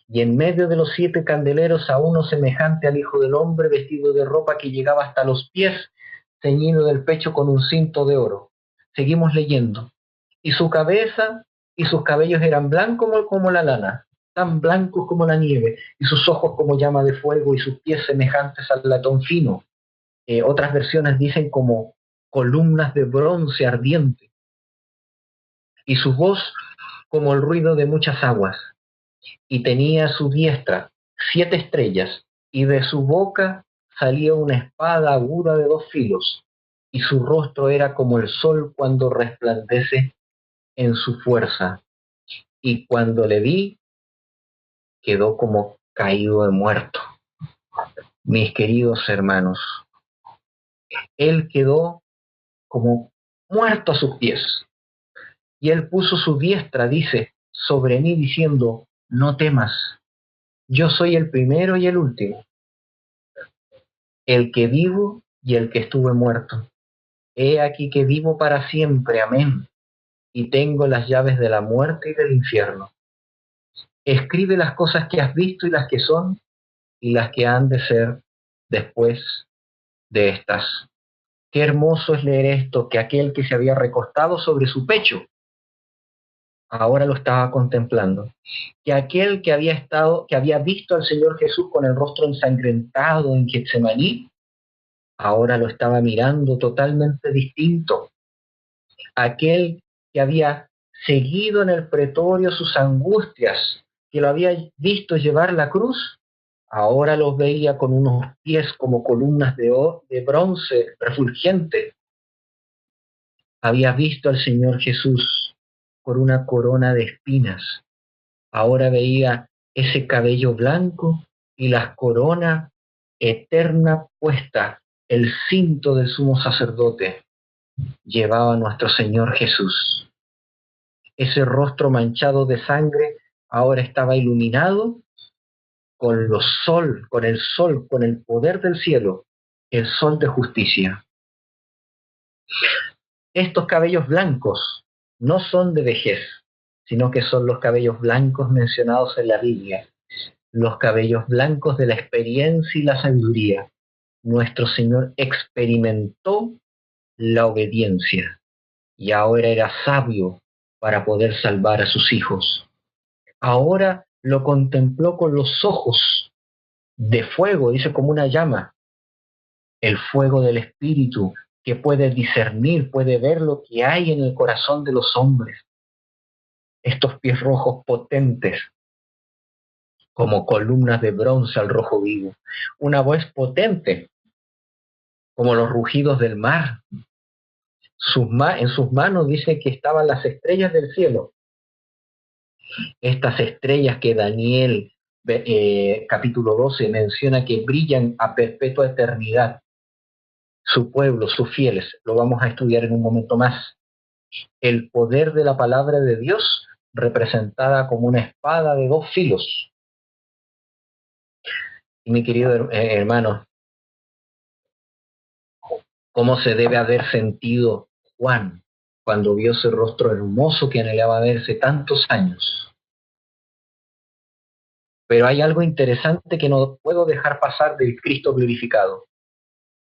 y en medio de los 7 candeleros a uno semejante al Hijo del Hombre, vestido de ropa que llegaba hasta los pies, ceñido del pecho con un cinto de oro. Seguimos leyendo. Y su cabeza y sus cabellos eran blancos como la lana, tan blancos como la nieve, y sus ojos como llama de fuego, y sus pies semejantes al latón fino. Otras versiones dicen como columnas de bronce ardiente, y su voz como el ruido de muchas aguas. Y tenía a su diestra 7 estrellas, y de su boca salía una espada aguda de 2 filos, y su rostro era como el sol cuando resplandece en su fuerza. Y cuando le vi, quedó como caído de muerto. Mis queridos hermanos, él quedó como muerto a sus pies. Y él puso su diestra, dice, sobre mí diciendo, no temas, yo soy el primero y el último, el que vivo y el que estuve muerto. He aquí que vivo para siempre, amén, y tengo las llaves de la muerte y del infierno. Escribe las cosas que has visto y las que son y las que han de ser después de estas. Qué hermoso es leer esto, que aquel que se había recostado sobre su pecho, ahora lo estaba contemplando. Que aquel que había visto al Señor Jesús con el rostro ensangrentado en Getsemaní, ahora lo estaba mirando totalmente distinto. Aquel que había seguido en el pretorio sus angustias, que lo había visto llevar la cruz, ahora los veía con unos pies como columnas de bronce refulgente. Había visto al Señor Jesús por una corona de espinas. Ahora veía ese cabello blanco y la corona eterna puesta, el cinto del sumo sacerdote, llevaba a nuestro Señor Jesús. Ese rostro manchado de sangre ahora estaba iluminado con el sol, con el poder del cielo, el sol de justicia. Estos cabellos blancos no son de vejez, sino que son los cabellos blancos mencionados en la Biblia, los cabellos blancos de la experiencia y la sabiduría. Nuestro Señor experimentó la obediencia y ahora era sabio para poder salvar a sus hijos. Ahora lo contempló con los ojos de fuego, dice, como una llama, el fuego del Espíritu, que puede discernir, puede ver lo que hay en el corazón de los hombres. Estos pies rojos potentes, como columnas de bronce al rojo vivo. Una voz potente, como los rugidos del mar. En sus manos dice que estaban las estrellas del cielo. Estas estrellas que Daniel, capítulo 12, menciona que brillan a perpetua eternidad. Su pueblo, sus fieles, lo vamos a estudiar en un momento más. El poder de la palabra de Dios representada como una espada de 2 filos. Y mi querido hermano, ¿cómo se debe haber sentido Juan cuando vio ese rostro hermoso que anhelaba verse tantos años? Pero hay algo interesante que no puedo dejar pasar del Cristo glorificado.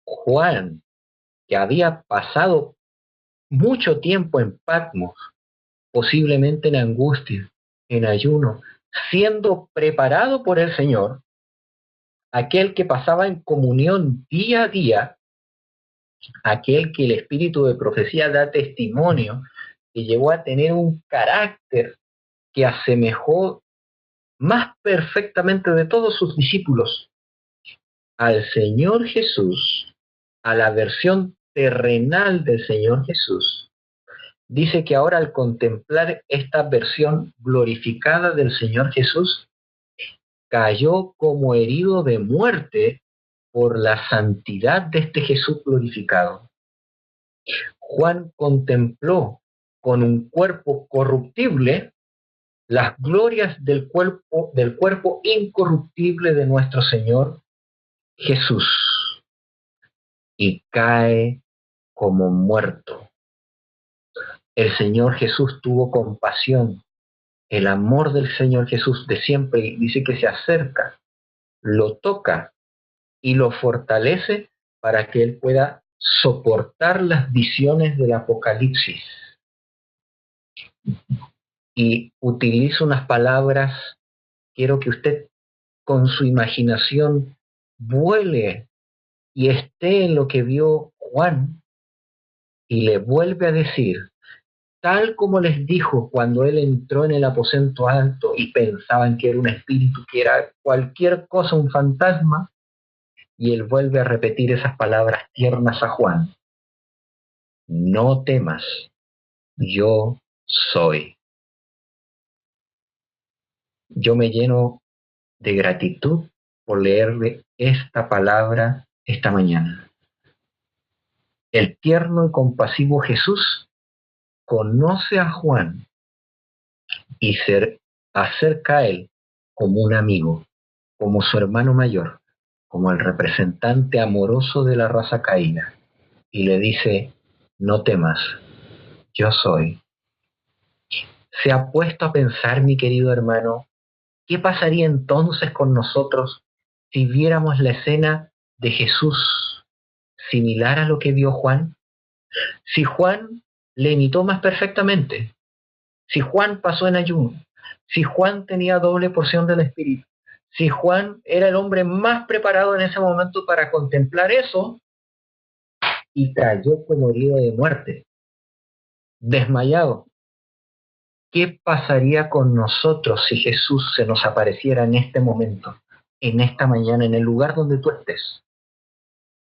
Juan, que había pasado mucho tiempo en Patmos, posiblemente en angustia, en ayuno, siendo preparado por el Señor, aquel que pasaba en comunión día a día, aquel que el espíritu de profecía da testimonio, que llegó a tener un carácter que asemejó más perfectamente de todos sus discípulos al Señor Jesús, a la versión terrenal del Señor Jesús. Dice que ahora al contemplar esta versión glorificada del Señor Jesús, cayó como herido de muerte por la santidad de este Jesús glorificado. Juan contempló con un cuerpo corruptible las glorias del cuerpo incorruptible de nuestro Señor Jesús y cae como muerto. El Señor Jesús tuvo compasión. El amor del Señor Jesús de siempre dice que se acerca, lo toca y lo fortalece para que él pueda soportar las visiones del Apocalipsis. Y utilizo unas palabras, quiero que usted con su imaginación vuele y esté en lo que vio Juan y le vuelve a decir, tal como les dijo cuando él entró en el aposento alto y pensaban que era un espíritu, que era cualquier cosa, un fantasma, y él vuelve a repetir esas palabras tiernas a Juan. No temas, yo soy. Yo me lleno de gratitud por leerle esta palabra esta mañana. El tierno y compasivo Jesús conoce a Juan y se acerca a él como un amigo, como su hermano mayor, como el representante amoroso de la raza caída, y le dice, no temas, yo soy. ¿Se ha puesto a pensar, mi querido hermano, qué pasaría entonces con nosotros si viéramos la escena de Jesús similar a lo que vio Juan? Si Juan le imitó más perfectamente, si Juan pasó en ayuno, si Juan tenía doble porción del Espíritu, si Juan era el hombre más preparado en ese momento para contemplar eso y cayó como herido de muerte, desmayado, ¿qué pasaría con nosotros si Jesús se nos apareciera en este momento, en esta mañana, en el lugar donde tú estés?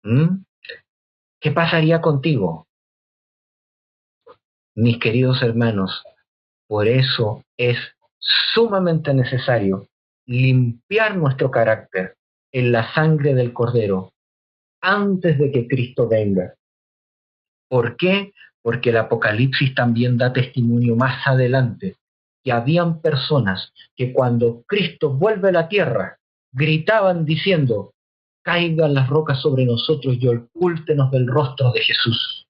¿Mm? ¿Qué pasaría contigo? Mis queridos hermanos, por eso es sumamente necesario limpiar nuestro carácter en la sangre del Cordero antes de que Cristo venga. ¿Por qué? Porque el Apocalipsis también da testimonio más adelante que habían personas que cuando Cristo vuelve a la tierra gritaban diciendo, caigan las rocas sobre nosotros y ocúltenos del rostro de Jesús.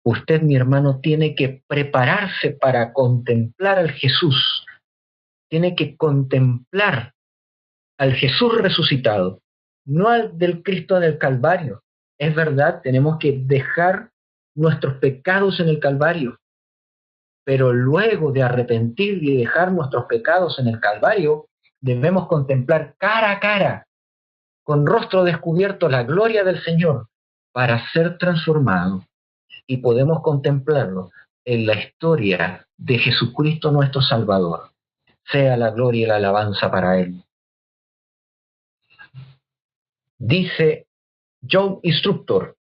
Usted, mi hermano, tiene que prepararse para contemplar al Jesús. Tiene que contemplar al Jesús resucitado, no al del Cristo del Calvario. Es verdad, tenemos que dejar nuestros pecados en el Calvario, pero luego de arrepentir y dejar nuestros pecados en el Calvario, debemos contemplar cara a cara, con rostro descubierto, la gloria del Señor para ser transformados. Y podemos contemplarlo en la historia de Jesucristo nuestro Salvador. Sea la gloria y la alabanza para Él. Dice John Instructor,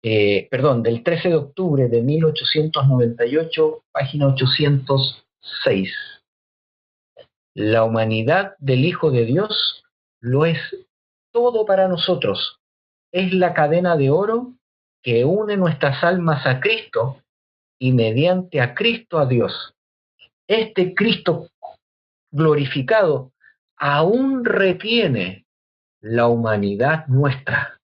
del 13 de octubre de 1898, página 806. La humanidad del Hijo de Dios lo es todo para nosotros. Es la cadena de oro que une nuestras almas a Cristo y mediante a Cristo a Dios. Este Cristo glorificado aún retiene la humanidad nuestra.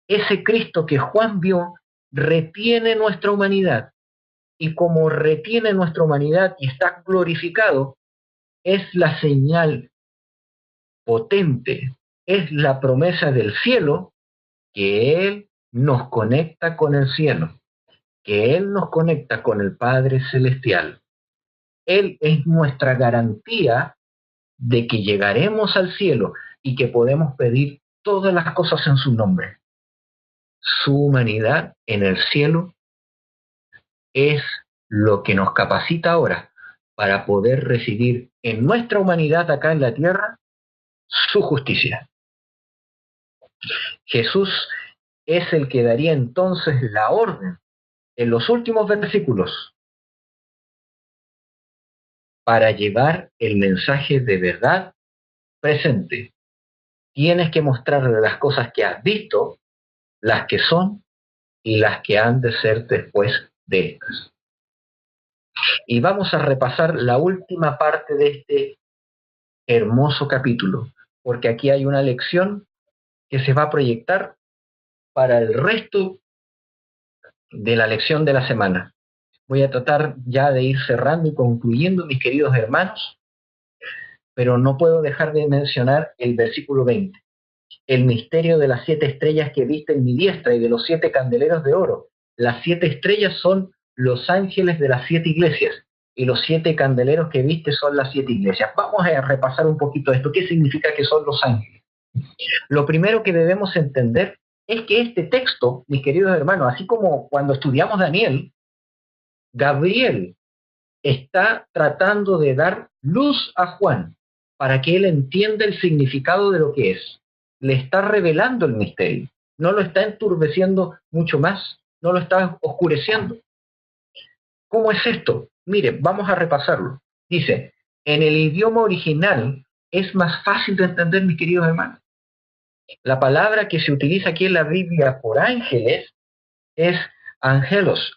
Ese Cristo que Juan vio retiene nuestra humanidad, y como retiene nuestra humanidad y está glorificado, es la señal potente, es la promesa del cielo que Él nos conecta con el cielo, que Él nos conecta con el Padre Celestial. Él es nuestra garantía de que llegaremos al cielo y que podemos pedir todas las cosas en su nombre. Su humanidad en el cielo es lo que nos capacita ahora para poder recibir en nuestra humanidad acá en la tierra su justicia. Jesús es el que daría entonces la orden en los últimos versículos para llevar el mensaje de verdad presente. Tienes que mostrarle las cosas que has visto, las que son y las que han de ser después de estas. Y vamos a repasar la última parte de este hermoso capítulo, porque aquí hay una lección que se va a proyectar para el resto de la lección de la semana. Voy a tratar ya de ir cerrando y concluyendo, mis queridos hermanos, pero no puedo dejar de mencionar el versículo 20. El misterio de las 7 estrellas que viste en mi diestra y de los 7 candeleros de oro. Las 7 estrellas son los ángeles de las 7 iglesias y los 7 candeleros que viste son las 7 iglesias. Vamos a repasar un poquito esto. ¿Qué significa que son los ángeles? Lo primero que debemos entender es que este texto, mis queridos hermanos, así como cuando estudiamos Daniel, Gabriel está tratando de dar luz a Juan. para que él entienda el significado de lo que es. Le está revelando el misterio, no lo está enturbeciendo mucho más, no lo está oscureciendo. ¿Cómo es esto? Mire, vamos a repasarlo. Dice, en el idioma original es más fácil de entender, mis queridos hermanos. La palabra que se utiliza aquí en la Biblia por ángeles es angelos,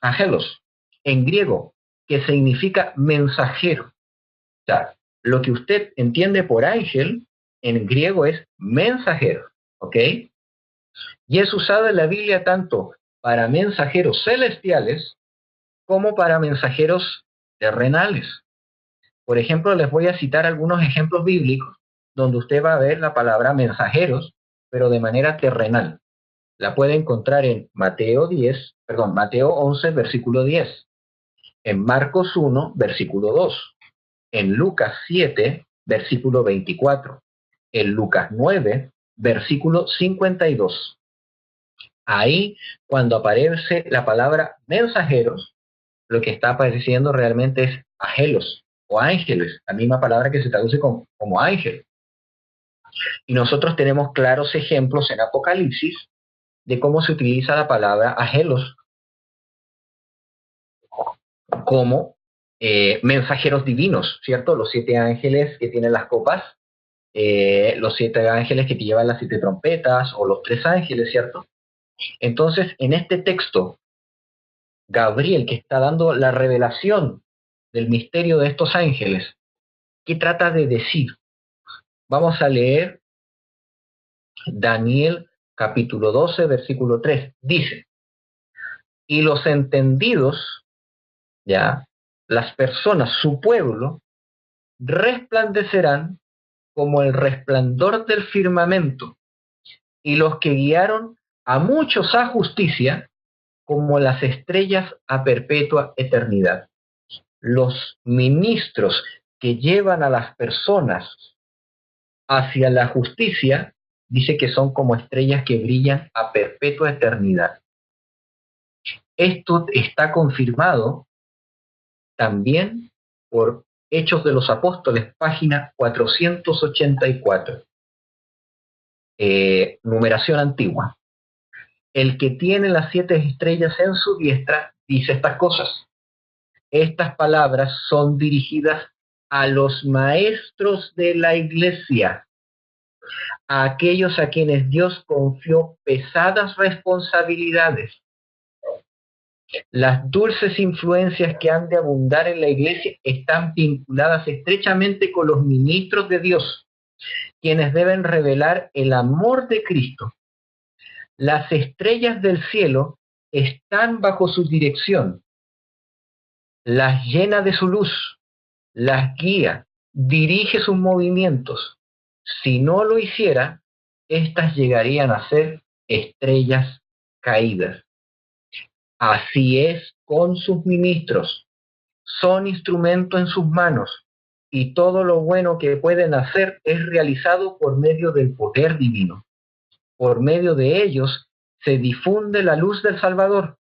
en griego, que significa mensajero. O sea, lo que usted entiende por ángel, en griego es mensajero, ¿ok? Y es usado en la Biblia tanto para mensajeros celestiales como para mensajeros terrenales. Por ejemplo, les voy a citar algunos ejemplos bíblicos donde usted va a ver la palabra mensajeros, pero de manera terrenal. La puede encontrar en Mateo 11, versículo 10, en Marcos 1, versículo 2, en Lucas 7, versículo 24, en Lucas 9, versículo 52. Ahí, cuando aparece la palabra mensajeros, lo que está apareciendo realmente es angelos o ángeles, la misma palabra que se traduce como ángel. Y nosotros tenemos claros ejemplos en Apocalipsis de cómo se utiliza la palabra angelos como mensajeros divinos, ¿cierto? Los 7 ángeles que tienen las copas, los 7 ángeles que te llevan las 7 trompetas, o los 3 ángeles, ¿cierto? Entonces, en este texto, Gabriel, que está dando la revelación del misterio de estos ángeles, ¿qué trata de decir? Vamos a leer Daniel capítulo 12, versículo 3. Dice, y los entendidos, ya, las personas, su pueblo, resplandecerán como el resplandor del firmamento, y los que guiaron a muchos a justicia, como las estrellas a perpetua eternidad. Los ministros que llevan a las personas hacia la justicia, dice que son como estrellas que brillan a perpetua eternidad. Esto está confirmado también por Hechos de los Apóstoles, página 484, numeración antigua. El que tiene las 7 estrellas en su diestra dice estas cosas. Estas palabras son dirigidas a los maestros de la iglesia, a aquellos a quienes Dios confió pesadas responsabilidades. Las dulces influencias que han de abundar en la iglesia están vinculadas estrechamente con los ministros de Dios, quienes deben revelar el amor de Cristo. Las estrellas del cielo están bajo su dirección, las llena de su luz, las guía, dirige sus movimientos. Si no lo hiciera, éstas llegarían a ser estrellas caídas. Así es con sus ministros. Son instrumento en sus manos, y todo lo bueno que pueden hacer es realizado por medio del poder divino. Por medio de ellos se difunde la luz del Salvador,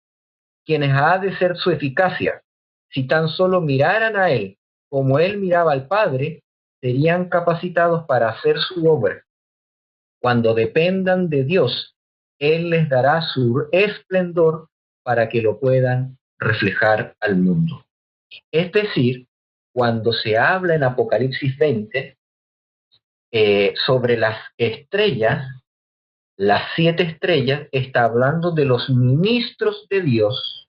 quienes ha de ser su eficacia. Si tan solo miraran a Él como Él miraba al Padre, serían capacitados para hacer su obra. Cuando dependan de Dios, Él les dará su esplendor para que lo puedan reflejar al mundo. Es decir, cuando se habla en Apocalipsis 20 sobre las estrellas, las 7 estrellas, está hablando de los ministros de Dios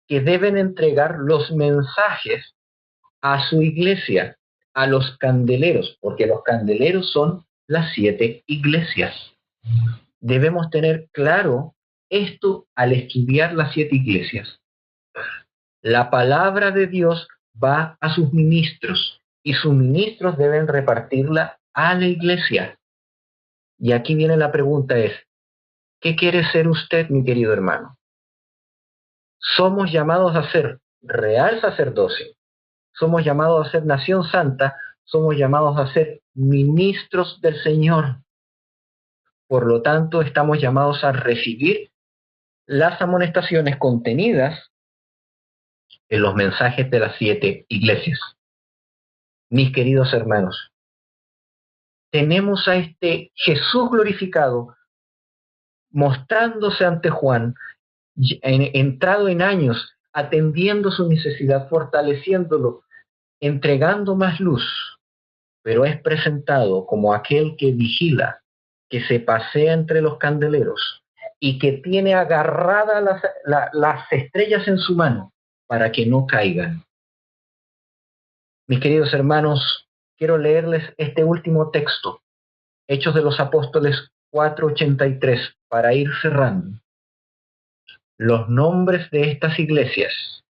que deben entregar los mensajes a su iglesia, a los candeleros, porque los candeleros son las 7 iglesias. Debemos tener claro esto al estudiar las 7 iglesias. La palabra de Dios va a sus ministros y sus ministros deben repartirla a la iglesia. Y aquí viene la pregunta es, ¿qué quiere ser usted, mi querido hermano? Somos llamados a ser real sacerdocio, somos llamados a ser nación santa, somos llamados a ser ministros del Señor. Por lo tanto, estamos llamados a recibir las amonestaciones contenidas en los mensajes de las 7 iglesias. Mis queridos hermanos, tenemos a este Jesús glorificado mostrándose ante Juan, entrado en años, atendiendo su necesidad, fortaleciéndolo, entregando más luz, pero es presentado como aquel que vigila, que se pasea entre los candeleros y que tiene agarradas las estrellas en su mano para que no caigan. Mis queridos hermanos, quiero leerles este último texto, Hechos de los Apóstoles 4:83, para ir cerrando. Los nombres de estas iglesias,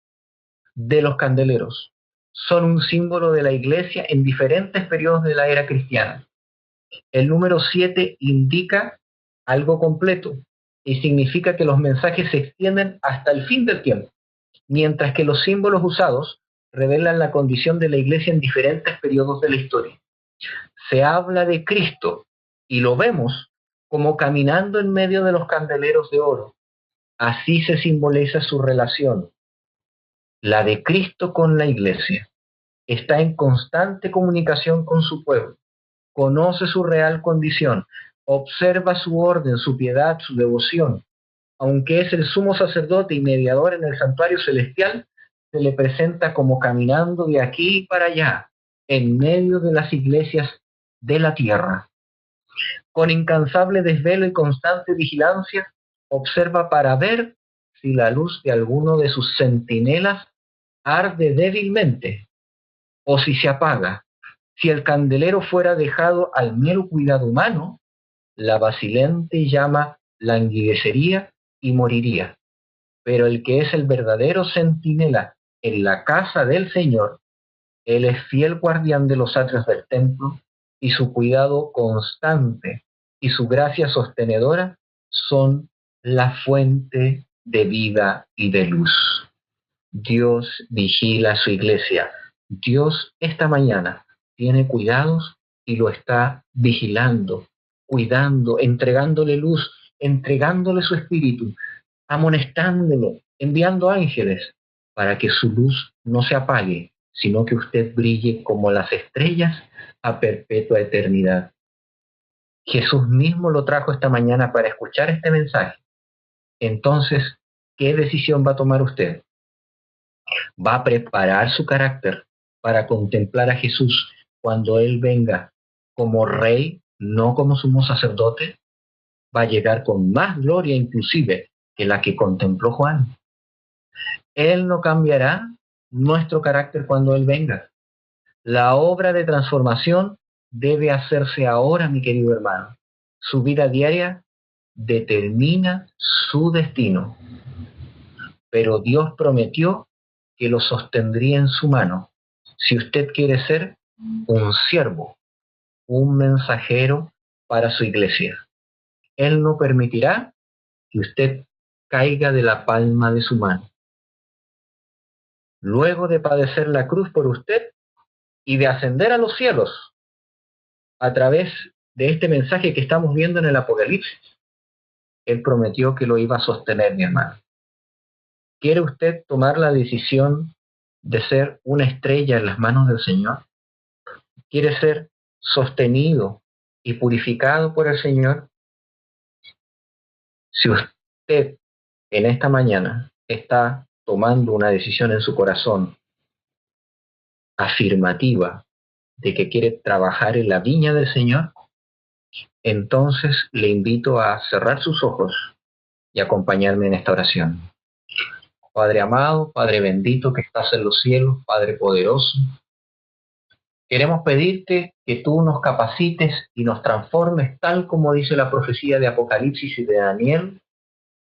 de los candeleros, son un símbolo de la iglesia en diferentes periodos de la era cristiana. El número 7 indica algo completo y significa que los mensajes se extienden hasta el fin del tiempo, mientras que los símbolos usados revelan la condición de la iglesia en diferentes periodos de la historia. Se habla de Cristo y lo vemos como caminando en medio de los candeleros de oro. Así se simboliza su relación, la de Cristo con la iglesia. Está en constante comunicación con su pueblo, conoce su real condición, observa su orden, su piedad, su devoción. Aunque es el sumo sacerdote y mediador en el santuario celestial, se le presenta como caminando de aquí para allá, en medio de las iglesias de la tierra. Con incansable desvelo y constante vigilancia, observa para ver si la luz de alguno de sus centinelas arde débilmente o si se apaga. Si el candelero fuera dejado al mero cuidado humano, la vacilante llama languidecería y moriría. Pero el que es el verdadero centinela en la casa del Señor, él es fiel guardián de los atrios del templo, y su cuidado constante y su gracia sostenedora son la fuente de vida y de luz. Dios vigila su iglesia. Dios esta mañana tiene cuidados y lo está vigilando, cuidando, entregándole luz, entregándole su espíritu, amonestándolo, enviando ángeles para que su luz no se apague, sino que usted brille como las estrellas a perpetua eternidad. Jesús mismo lo trajo esta mañana para escuchar este mensaje. Entonces, ¿qué decisión va a tomar usted? ¿Va a preparar su carácter para contemplar a Jesús cuando Él venga como rey, no como sumo sacerdote? Va a llegar con más gloria inclusive que la que contempló Juan. Él no cambiará nuestro carácter cuando Él venga. La obra de transformación debe hacerse ahora, mi querido hermano. Su vida diaria determina su destino, pero Dios prometió que lo sostendría en su mano. Si usted quiere ser un siervo, un mensajero para su iglesia, Él no permitirá que usted caiga de la palma de su mano. Luego de padecer la cruz por usted y de ascender a los cielos a través de este mensaje que estamos viendo en el Apocalipsis, Él prometió que lo iba a sostener, mi hermano. ¿Quiere usted tomar la decisión de ser una estrella en las manos del Señor? ¿Quiere ser sostenido y purificado por el Señor? Si usted en esta mañana está tomando una decisión en su corazón afirmativa de que quiere trabajar en la viña del Señor, entonces le invito a cerrar sus ojos y acompañarme en esta oración. Padre amado, Padre bendito que estás en los cielos, Padre poderoso, queremos pedirte que tú nos capacites y nos transformes tal como dice la profecía de Apocalipsis y de Daniel,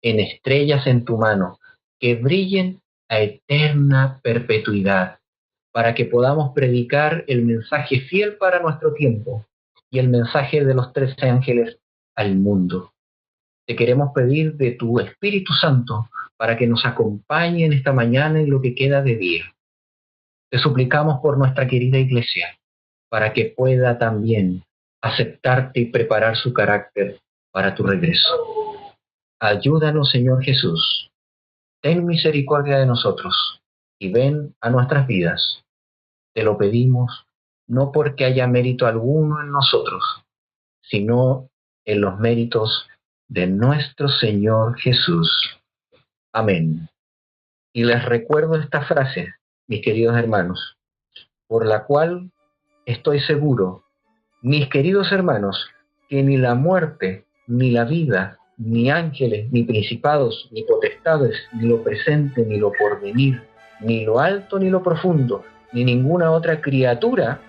en estrellas en tu mano, que brillen a eterna perpetuidad, para que podamos predicar el mensaje fiel para nuestro tiempo y el mensaje de los 13 ángeles al mundo. Te queremos pedir de tu Espíritu Santo para que nos acompañe en esta mañana en lo que queda de día. Te suplicamos por nuestra querida iglesia, para que pueda también aceptarte y preparar su carácter para tu regreso. Ayúdanos, Señor Jesús. Ten misericordia de nosotros y ven a nuestras vidas. Te lo pedimos, no porque haya mérito alguno en nosotros, sino en los méritos de nuestro Señor Jesús. Amén. Y les recuerdo esta frase, mis queridos hermanos, por la cual estoy seguro, mis queridos hermanos, que ni la muerte, ni la vida, ni ángeles, ni principados, ni potestades, ni lo presente, ni lo porvenir, ni lo alto, ni lo profundo, ni ninguna otra criatura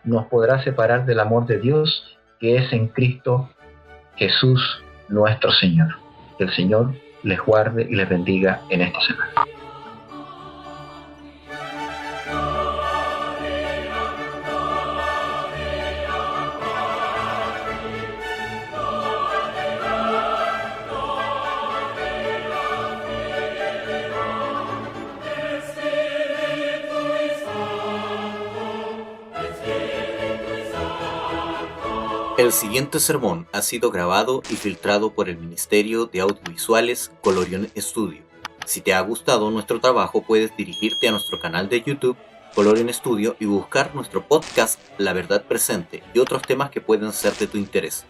nos podrá separar del amor de Dios que es en Cristo Jesús nuestro Señor. Que el Señor les guarde y les bendiga en esta semana. El siguiente sermón ha sido grabado y filtrado por el Ministerio de Audiovisuales Colorion Studio. Si te ha gustado nuestro trabajo, puedes dirigirte a nuestro canal de YouTube, Colorion Studio, y buscar nuestro podcast La Verdad Presente y otros temas que pueden ser de tu interés.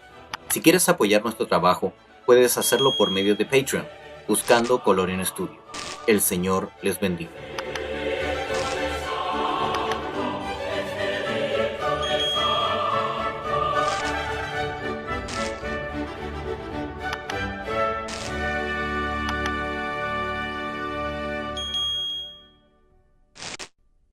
Si quieres apoyar nuestro trabajo, puedes hacerlo por medio de Patreon, buscando Colorion Studio. El Señor les bendiga.